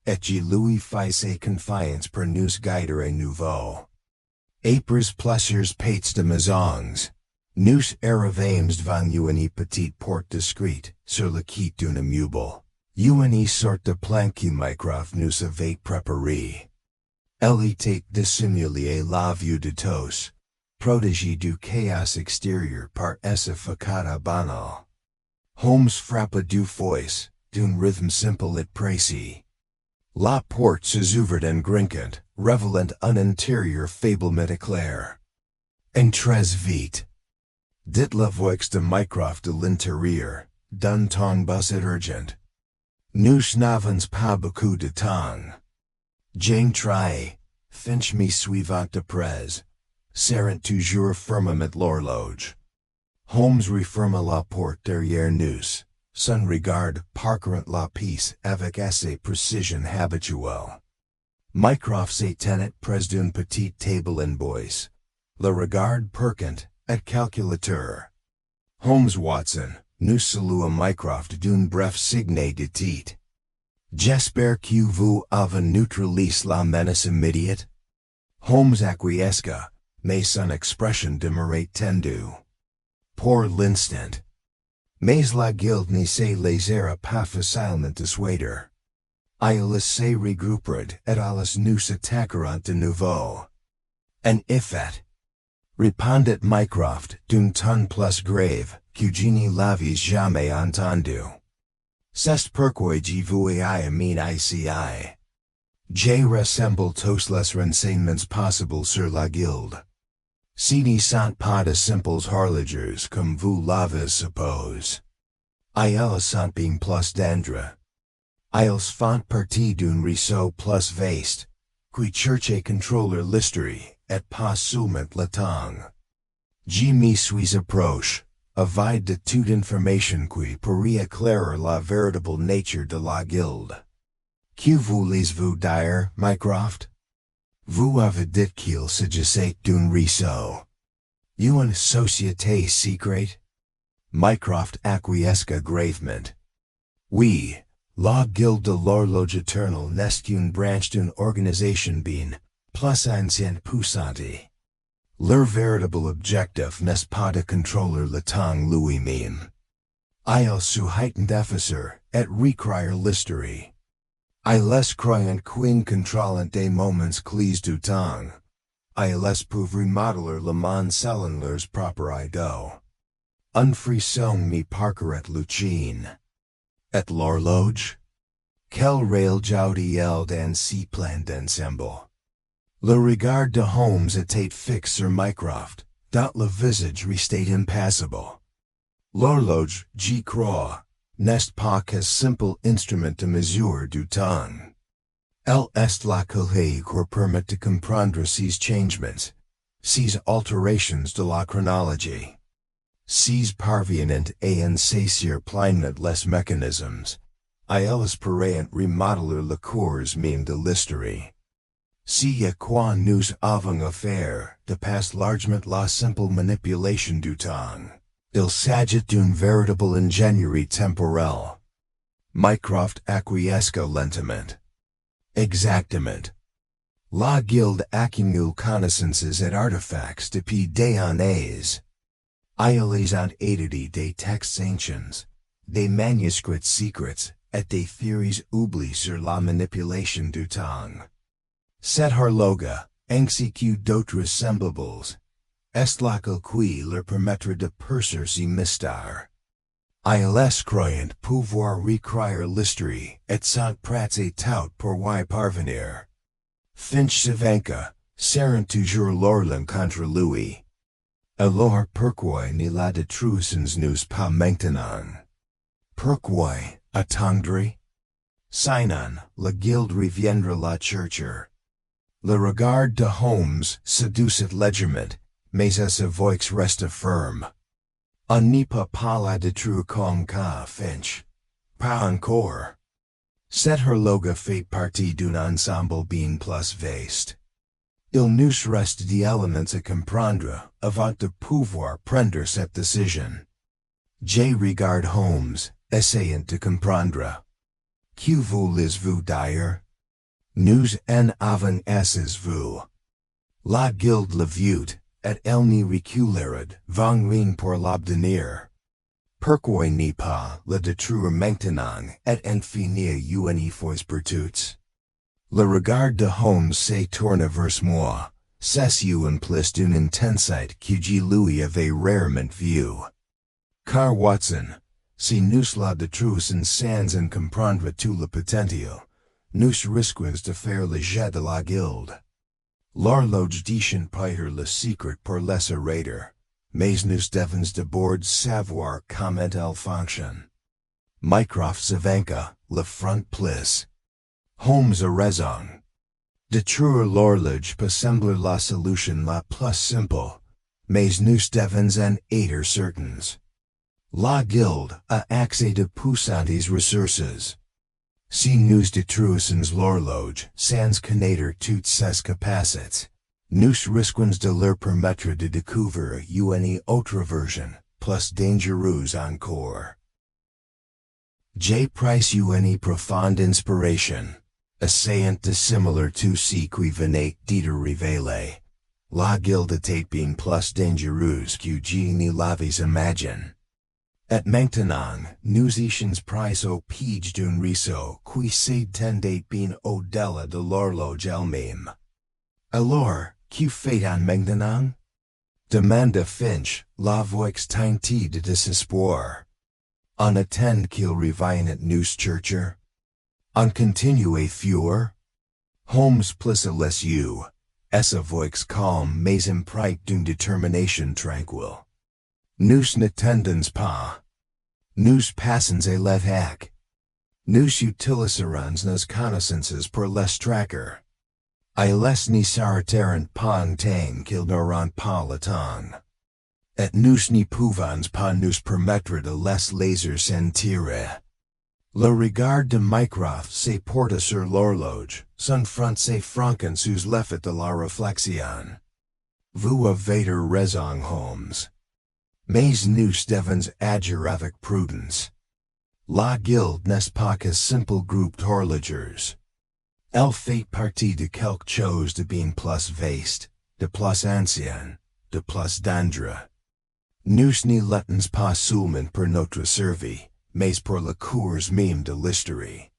et je lui faisais confiance pour nous guider à nouveau. Après plusieurs pas de maisons, nous arrivâmes devant une petite porte discrète sur le quai d'un immeuble. Une sorte de plan que Mycroft nous avait préparé. Elle était dissimulée à la vue de tous, protégée du chaos extérieur par essa facade banale. Holmes frappa deux fois, d'un rythme simple et précis. La porte s'ouvrit en grinquant, révélant un intérieur faiblement éclair. Entrez vite. Dit la voix de Mycroft de l'intérieur, d'un ton bas et urgent. Nous n'avons pas beaucoup de temps. J'entrai, Finch me suivant de près, serrant toujours fermement l'horloge. Holmes referma la porte derrière nous, son regard parcourant la pièce avec assez précision habituelle. Mycroft se tenait près d'une petite table en bois, le regard perquant et calculateur. Holmes Watson, nous salua Mycroft d'un bref signe de tête. J'espère que vous avez neutralisé la menace immédiate. Holmes acquiesça, mais son expression demeurait tendue. Pour l'instant. Mais la guilde ne se laissera pas facilement dissuader. Ils se regrouperont et ils nous attaqueront de nouveau. En effet, répondit Mycroft d'un ton plus grave que je ne l'avais jamais entendu. C'est pourquoi je vous ai amené ici. J'ai rassemblé tous les renseignements possibles sur la guilde. Ce ne sont pas de simples horlogers comme vous l'avez suppose. Ils sont bien plus d'endroits. Ils font partie d'un réseau plus vaste, qui cherche à contrôler l'histoire et pas seulement le temps. Je me suis approché, avide de toute information qui pourrait éclairer la véritable nature de la guilde. Que voulez-vous dire, Mycroft? Vous avez dit qu'il s'agissait d'un réseau. Une société secrète? Mycroft acquiesça gravement. Oui, la guilde de l'horloge éternelle n'est qu'une branche d'une organisation bien plus ancienne puissante. Leur véritable objectif n'est pas de contrôler le temps lui-même. Ils souhaitent d'effacer et recréer l'histoire. Ils croient qu'en contrôlant des moments clés du temps, ils peuvent remodeler le monde selon leurs propres idées. Un frisson me parcourait le chien. Et l'horloge? Quel réel jaudiel dans ces plans d'ensemble? Le regard de Holmes était fixe sur Mycroft, dont le visage restait impassible. L'horloge, j'y crois, n'est pas qu'un simple instrument de mesure du temps. Elle est la clé qui permet de comprendre ces changements, ces alterations de la chronologie. Ces parviennent à en saisir pleinement les mécanismes, ils pourraient remodeler le cours même de l'histoire. Si à quoi nous avons affaire dépasse largement la simple manipulation du temps. Il s'agit d'une véritable ingénierie temporelle. Mycroft acquiesca lentement. Exactement. La Guilde accumule connaissances et artefacts depuis des années. Ils ont étudié des textes anciens, des manuscrits secrets, et des théories oubliées sur la manipulation du temps. Cette horloge, ainsi que d'autres semblables, est laquelle qui leur permettra de percer ces mystères. Ils croyant pouvoir recrire l'histoire et sont prêts et tout pour y parvenir. Finch Savanka, serrant toujours l'orlin contre lui. Alors pourquoi ne la détruisons-nous pas maintenant? Pourquoi attendre? Sinon, la Guilde reviendra la chercher. Le regard de Holmes séduisit légèrement, mais sa voix reste ferme. On n'y peut pas la détruire comme qu'a Finch. Pas encore. Cette horloge fait partie d'un ensemble bien plus vaste. Il nous reste des éléments à comprendre avant de pouvoir prendre cette décision. Je regarde Holmes, essayant de comprendre. Que voulez-vous dire? Nous en avons assez vu. La Guilde l'a vu, et elle n'y reculera devant rien pour l'obtenir. Pourquoi ne pas le détruire maintenant et en finir une fois pour toutes? Le regard de Holmes se tourne vers moi, c'est une plus d'une intensité que je lui avais rarement vue. Car Watson, si nous la détruisons sans en comprendre tout le potentiel, nous risquons de faire le jet de la Guilde. L'horloge détient peut-être le secret pour les raiders, mais nous devons d'abord savoir comment elle fonctionne. Mycroft Savanka, le front plis. Holmes a raison. Détruire l'horloge peut sembler la solution la plus simple, mais nous devons en être certains. La Guilde a accès de puissantes ressources. Si nous détruisons l'horloge sans connaître toutes ses capacités, nous risquons de leur permettre de découvrir une autre version, plus dangereuse encore. J'ai pris une profonde inspiration, essayant de simuler tout ce qui venait d'être révélé. La Guilde était bien plus dangereuse que je ne l'avais imaginé. Et maintenant, nous étions pris au piège d'un réseau qui s'étendait bien au-delà de l'horloge elle-même. Alors, que fait-on maintenant? Demanda Finch, la voix teintée de désespoir. On attend qu'il revienne at nous chercher? On continue à fuir? Holmes plissa les yeux, et sa voix calme mais empreinte d'une détermination tranquille. Nous n'attendons pas. Nous passons à l'attaque. Nous utiliserons nos connaissances pour les traquer. Ils ne s'arrêteront pas en tant qu'ils n'auront pas le temps. Et nous ne pouvons pas nous permettre de les laisser sentir. Le regard de Mycroft se porta sur l'horloge, son front se franquant sous l'effet de la réflexion. Vous avez raison, Holmes. Mais nous devons agir avec prudence. La Guilde n'est pas qu'un simple groupe d'horlogers. Elle fait partie de quelque chose de bien plus vaste, de plus ancien, de plus dangereux. Nous ne l'étons pas seulement pour notre survie, mais pour le cours même de l'histoire.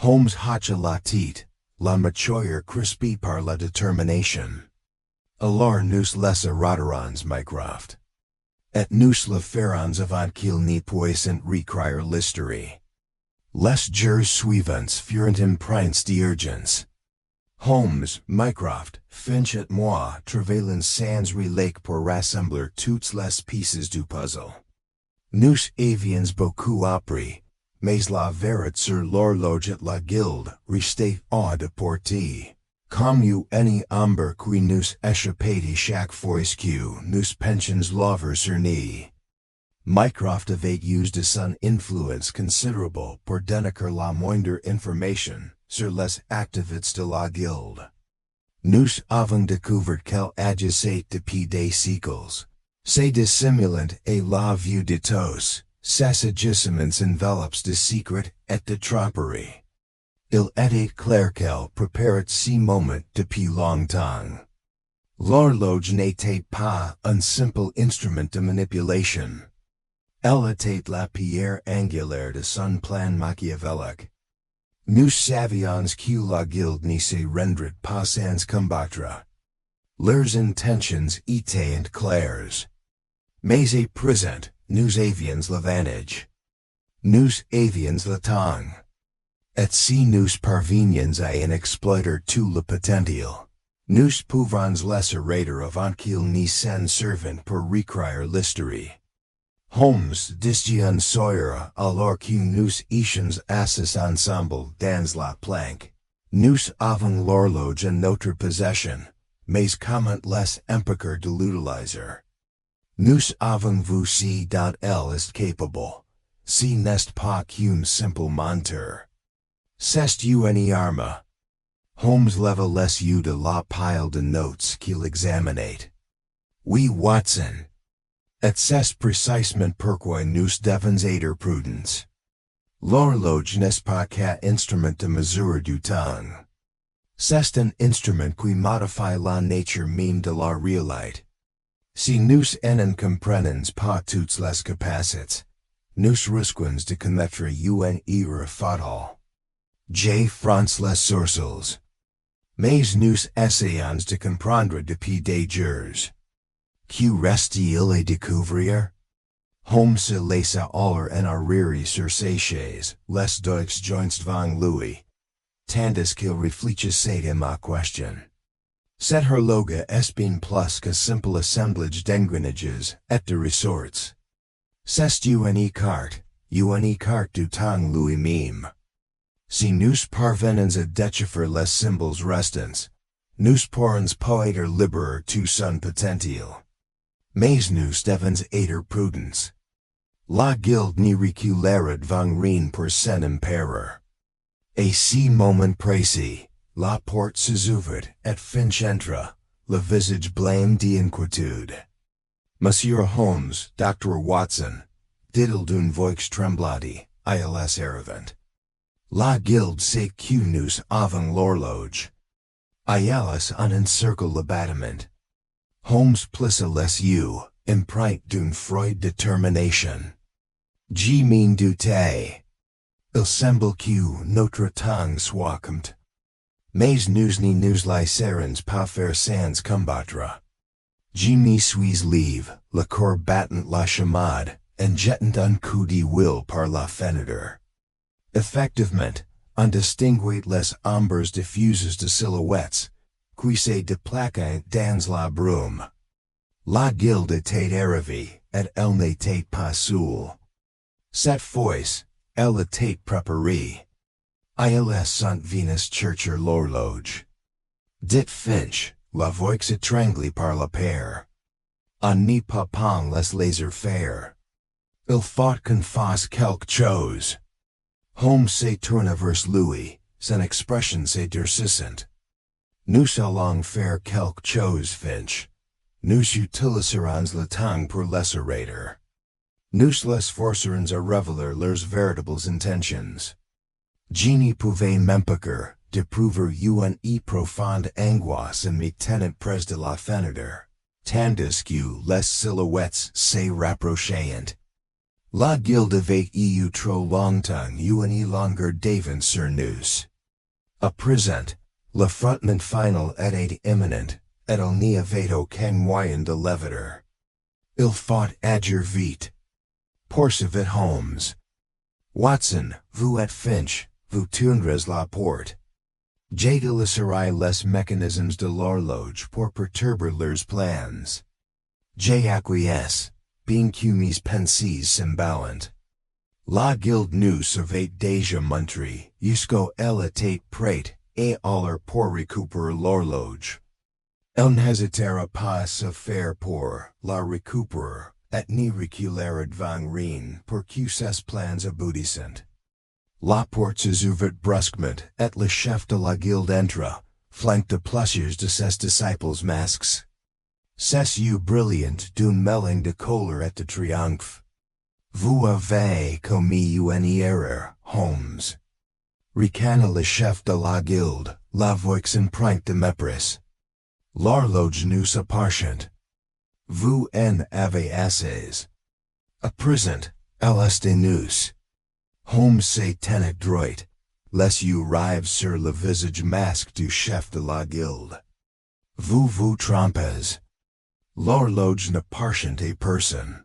Holmes hocha la tête, la mâchoire crispée par la détermination. Alors nous les raterons, Mycroft. Et nous le ferons avant qu'il ne puisse recrire l'histoire. Les jours suivants furent empreints d'urgence. Holmes, Mycroft, Finch et moi travaillons sans relâche pour rassembler toutes les pièces du puzzle. Nous avions beaucoup appris, mais la vérité sur l'horloge et la Guilde restait hors de portée. Comme une ombre qui nous échappait chaque fois que nous pensions l'ouvrir sur ni. Mycroft avait usé son influence considerable pour dénicher la moindre information sur les activités de la Guilde. Nous avons découvert qu'elle agissait depuis des siècles, C'est dissimulant et la vue de tous, ces agissements enveloppes de secret et de tromperie. Il était clair qu'elle préparait ce moment depuis longtemps. L'horloge n'était pas un simple instrument de manipulation. Elle était la pierre angulaire de son plan machiavélique. Nous savions que la guilde ne se rendrait pas sans combattre. Leurs intentions étaient claires. Mais à présent, nous avions l'avantage. Nous avions le temps. Et si nous parvenions à en exploiter tout le potentiel, nous pouvons laisser rater avant qu'il ne s'en servent pour réécrire l'histoire. Holmes disait Sawyer alors que nous étions assis ensemble dans la planque. Nous avons l'horloge en notre possession, mais comment les empêcher de l'utiliser? Nous avons vu si dont elle est capable. Si n'est pas qu'une simple menteur. C'est une arme. Holmes leva les yeux de la pile de notes qu'il examinait. Oui, Watson. Et c'est précisément pourquoi nous devons être prudents. L'horloge n'est pas qu'un instrument de mesure du temps. C'est un instrument qui modifie la nature même de la réalité. Si nous en comprenons pas toutes les capacités, nous risquons de commettre une erreur fatale. J. fronce les sourcils. Mais nous essayons de comprendre depuis des jours. Que reste-t-il à découvrir? Holmes se laissa aller en arrière sur ses chaises, les deux joints devant lui. Tandis qu'il réfléchissait à ma question. Cette horloge est bien plus que simple assemblage d'engrenages et de ressorts. C'est une carte du temps lui-même. Si nous parvenons à déchiffrer les symboles restants, nous pourrons peut-être libérer tout son potentiel. Mais nous devons être prudents. La guilde ne reculera devant rien pour s'en empereur. À ce moment précis, la porte s'ouvre et Finch entra, le visage blême d'inquiétude. Monsieur Holmes, Dr. Watson, dit-il d'une voix tremblante, ils arrivent. La guilde sait que nous avons l'horloge. Ils en encerclent le bâtiment. Holmes plissa les yeux, empreint d'une froide détermination. Je m'en doutais. Il semble que notre temps soit compte. Mais nous ne nous laisserons pas faire sans combattre. Je me suis levé, le corps battant la chamade, en jetant un coup d'huile par la fenêtre. Effectivement, on distinguait les ombres diffuses de silhouettes, qui se déplaquaient dans la brume. La guilde était arrivée, et elle n'était pas seule. Cette fois, elle était préparée. Ils sont venus chercher l'horloge. Dit Finch, la voix étranglée par la peur. On ne peut pas les laisser faire. Il faut qu'on fasse quelque chose. Holmes se tourna vers lui, son expression se durcissant. Nous allons faire quelque chose, Finch. Nous utiliserons le temps pour laisser rater. Nous les forcerons à révéler leurs véritables intentions. Je ne pouvais m'empêcher d'éprouver une profonde angoisse en me tenant près de la fenêtre, tandis que les silhouettes se rapprochaient. La guilde avait eu trop longtemps une longueur d'avance sur nous. À présent, l'affrontement final était imminent, et il n'y avait aucun moyen de l'éviter. Il faut agir vite. Poursuivit Holmes. Watson, vous et Finch, vous tournerez la porte. J'utiliserai les mécanismes de l'horloge pour perturber leurs plans. J'acquiesce, bien que mes pensées s'emballent. La guilde nous avait déjà montré jusqu'où elle était prête et alors pour récupérer l'horloge. Elle n'hésitera pas à se faire pour la récupérer, et ne reculera devant rien pour que ses plans aboutissent. La porte s'ouvrit brusquement et le chef de la guilde entra, flanké de plusieurs de ses disciples masques. C'est you brilliant d'une melling de couleur et de triomphe. Vous avez commis une erreur, Holmes. Ricana le chef de la guilde, la voix empreinte de mépris. L'horloge nous appartient. Vous en avez assez. À présent, LSD nous. Holmes s'est tenait droit, les you arrive sur le visage masque du chef de la guilde. Vous trompez. L'horloge n'appartient à personne.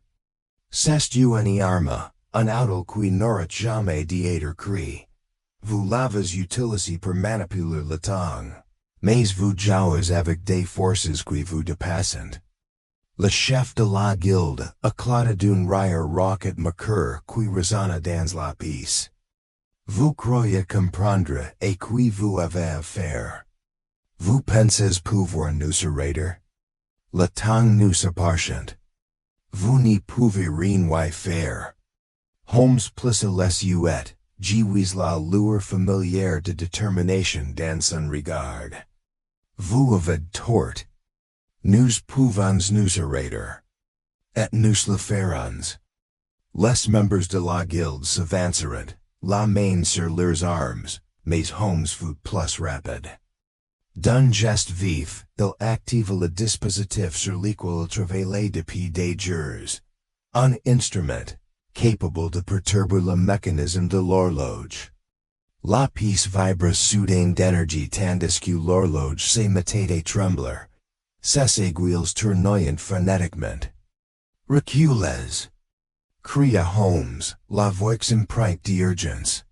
C'est une arme, un outil qui n'aurait jamais d'être créé. Vous l'avez utilisé pour manipuler le temps. Mais vous jouez avec des forces qui vous dépassent. Le chef de la guilde éclata d'une rire rocket macabre qui résonna dans la pièce. Vous croyez comprendre à qui vous avez affaire. Vous pensez pouvoir nous arrêter? Le temps nous appartient. Vous n'y pouvez rien faire. Holmes plissa les yeux, jouis la lueur familière de détermination dans son regard. Vous avez tort. Nous pouvons nous arrêter. Et nous le ferons. Les membres de la guilde s'avanceront, la main sur leurs armes, mais Holmes fut plus rapide. D'un geste vif, il activa le dispositif sur lequel il travaillait depuis des jours. Un instrument, capable de perturber le mécanisme de l'horloge. La pièce vibra soudain d'énergie tandis que l'horloge se mettait à trembler. Ses aiguilles tournoyant frénétiquement. Reculez! Cria Holmes, la voix empreinte d'urgence.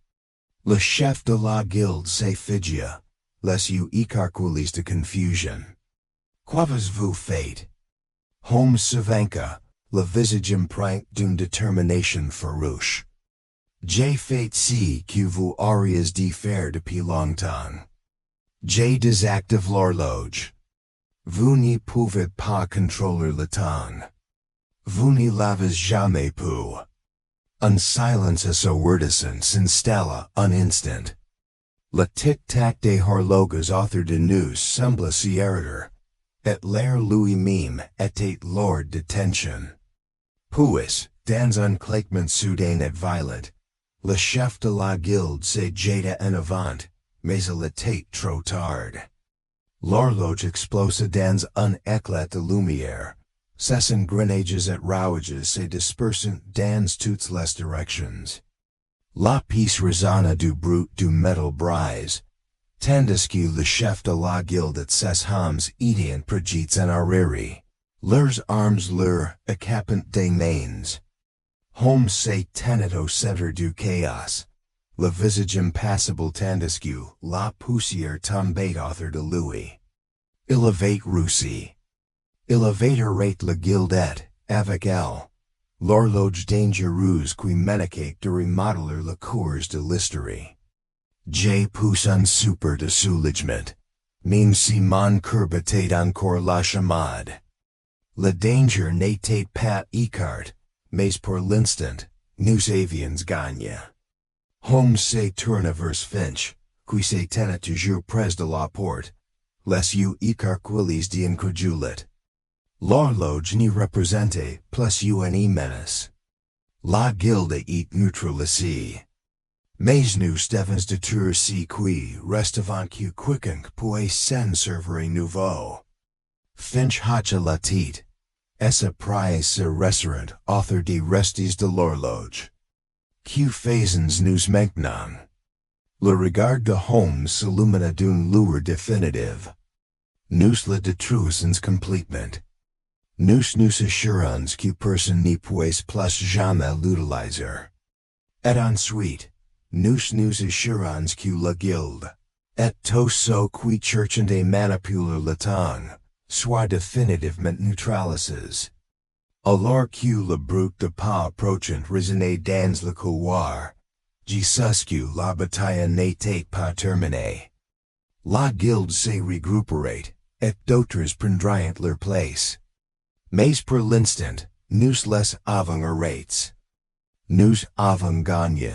Le chef de la guilde se figea, les yeux écarquillés de confusion. Qu'avez-vous fait? Holmes s'avança, le visage empreint d'une détermination farouche. J'ai fait ce que vous auriez dû faire depuis longtemps. J'ai désactivé l'horloge. Vous ne pouvez pas contrôler le temps. Vous ne l'avez jamais pu. Un silence assourdissant s'installa un instant. Le tic-tac des horloges autour de nous semblait s'y arrêter, et l'air lui-même était lourd de tension. Puis, dans un claquement soudain et violent, le chef de la guilde se jeta en avant, mais il était trop tard. L'horloge explosa dans un éclat de lumière. Ses engrenages et rouages se dispersant dans toutes les directions. La pièce résonna du bruit du métal brise, tandis que le chef de la guilde et ses hommes étaient projetés en arrière, leurs armes leur occupant des mains. Holmes se tenait au centre du chaos, le visage impassible tandis que la poussière tombait autour de lui. Il avait réussi. Il avait arrêté la guilde et, avec elle, l'horloge dangereuse qui menaçait de remodeler le cours de l'histoire. J'ai poussé un soupir de soulagement, même si mon cœur battait encore la chamade. Le danger n'était pas écarté, mais pour l'instant, nous avions gagné. Holmes se tourna vers Finch, qui se tenait toujours près de la porte, les yeux écarquillés d'incrédulité. L'horloge n'y représentait plus une menace. La guilde est neutralisée. Mais nous devons détruire ce qui reste avant que quiconque puisse s'en servir nouveau. Finch hocha la tête, et se pria se restaurant autour des restes de l'horloge. Que faisons-nous maintenant? Le regard de Holmes s'illumina d'une lueur définitive. Nous le détruisons complètement. Nous assurons que personne ne puisse plus jamais l'utiliser. Et ensuite, nous assurons que la guilde, et tous ceux qui cherchent à manipuler le temps, soient définitivement neutralisés. Alors que le bruit de pas approchant résonnait dans le couloir, je sais que la bataille n'était pas terminée. La guilde se regrouperait, et d'autres prendront leur place. Mais pour l'instant, nous les avons arrêtés. Nous avons gagné.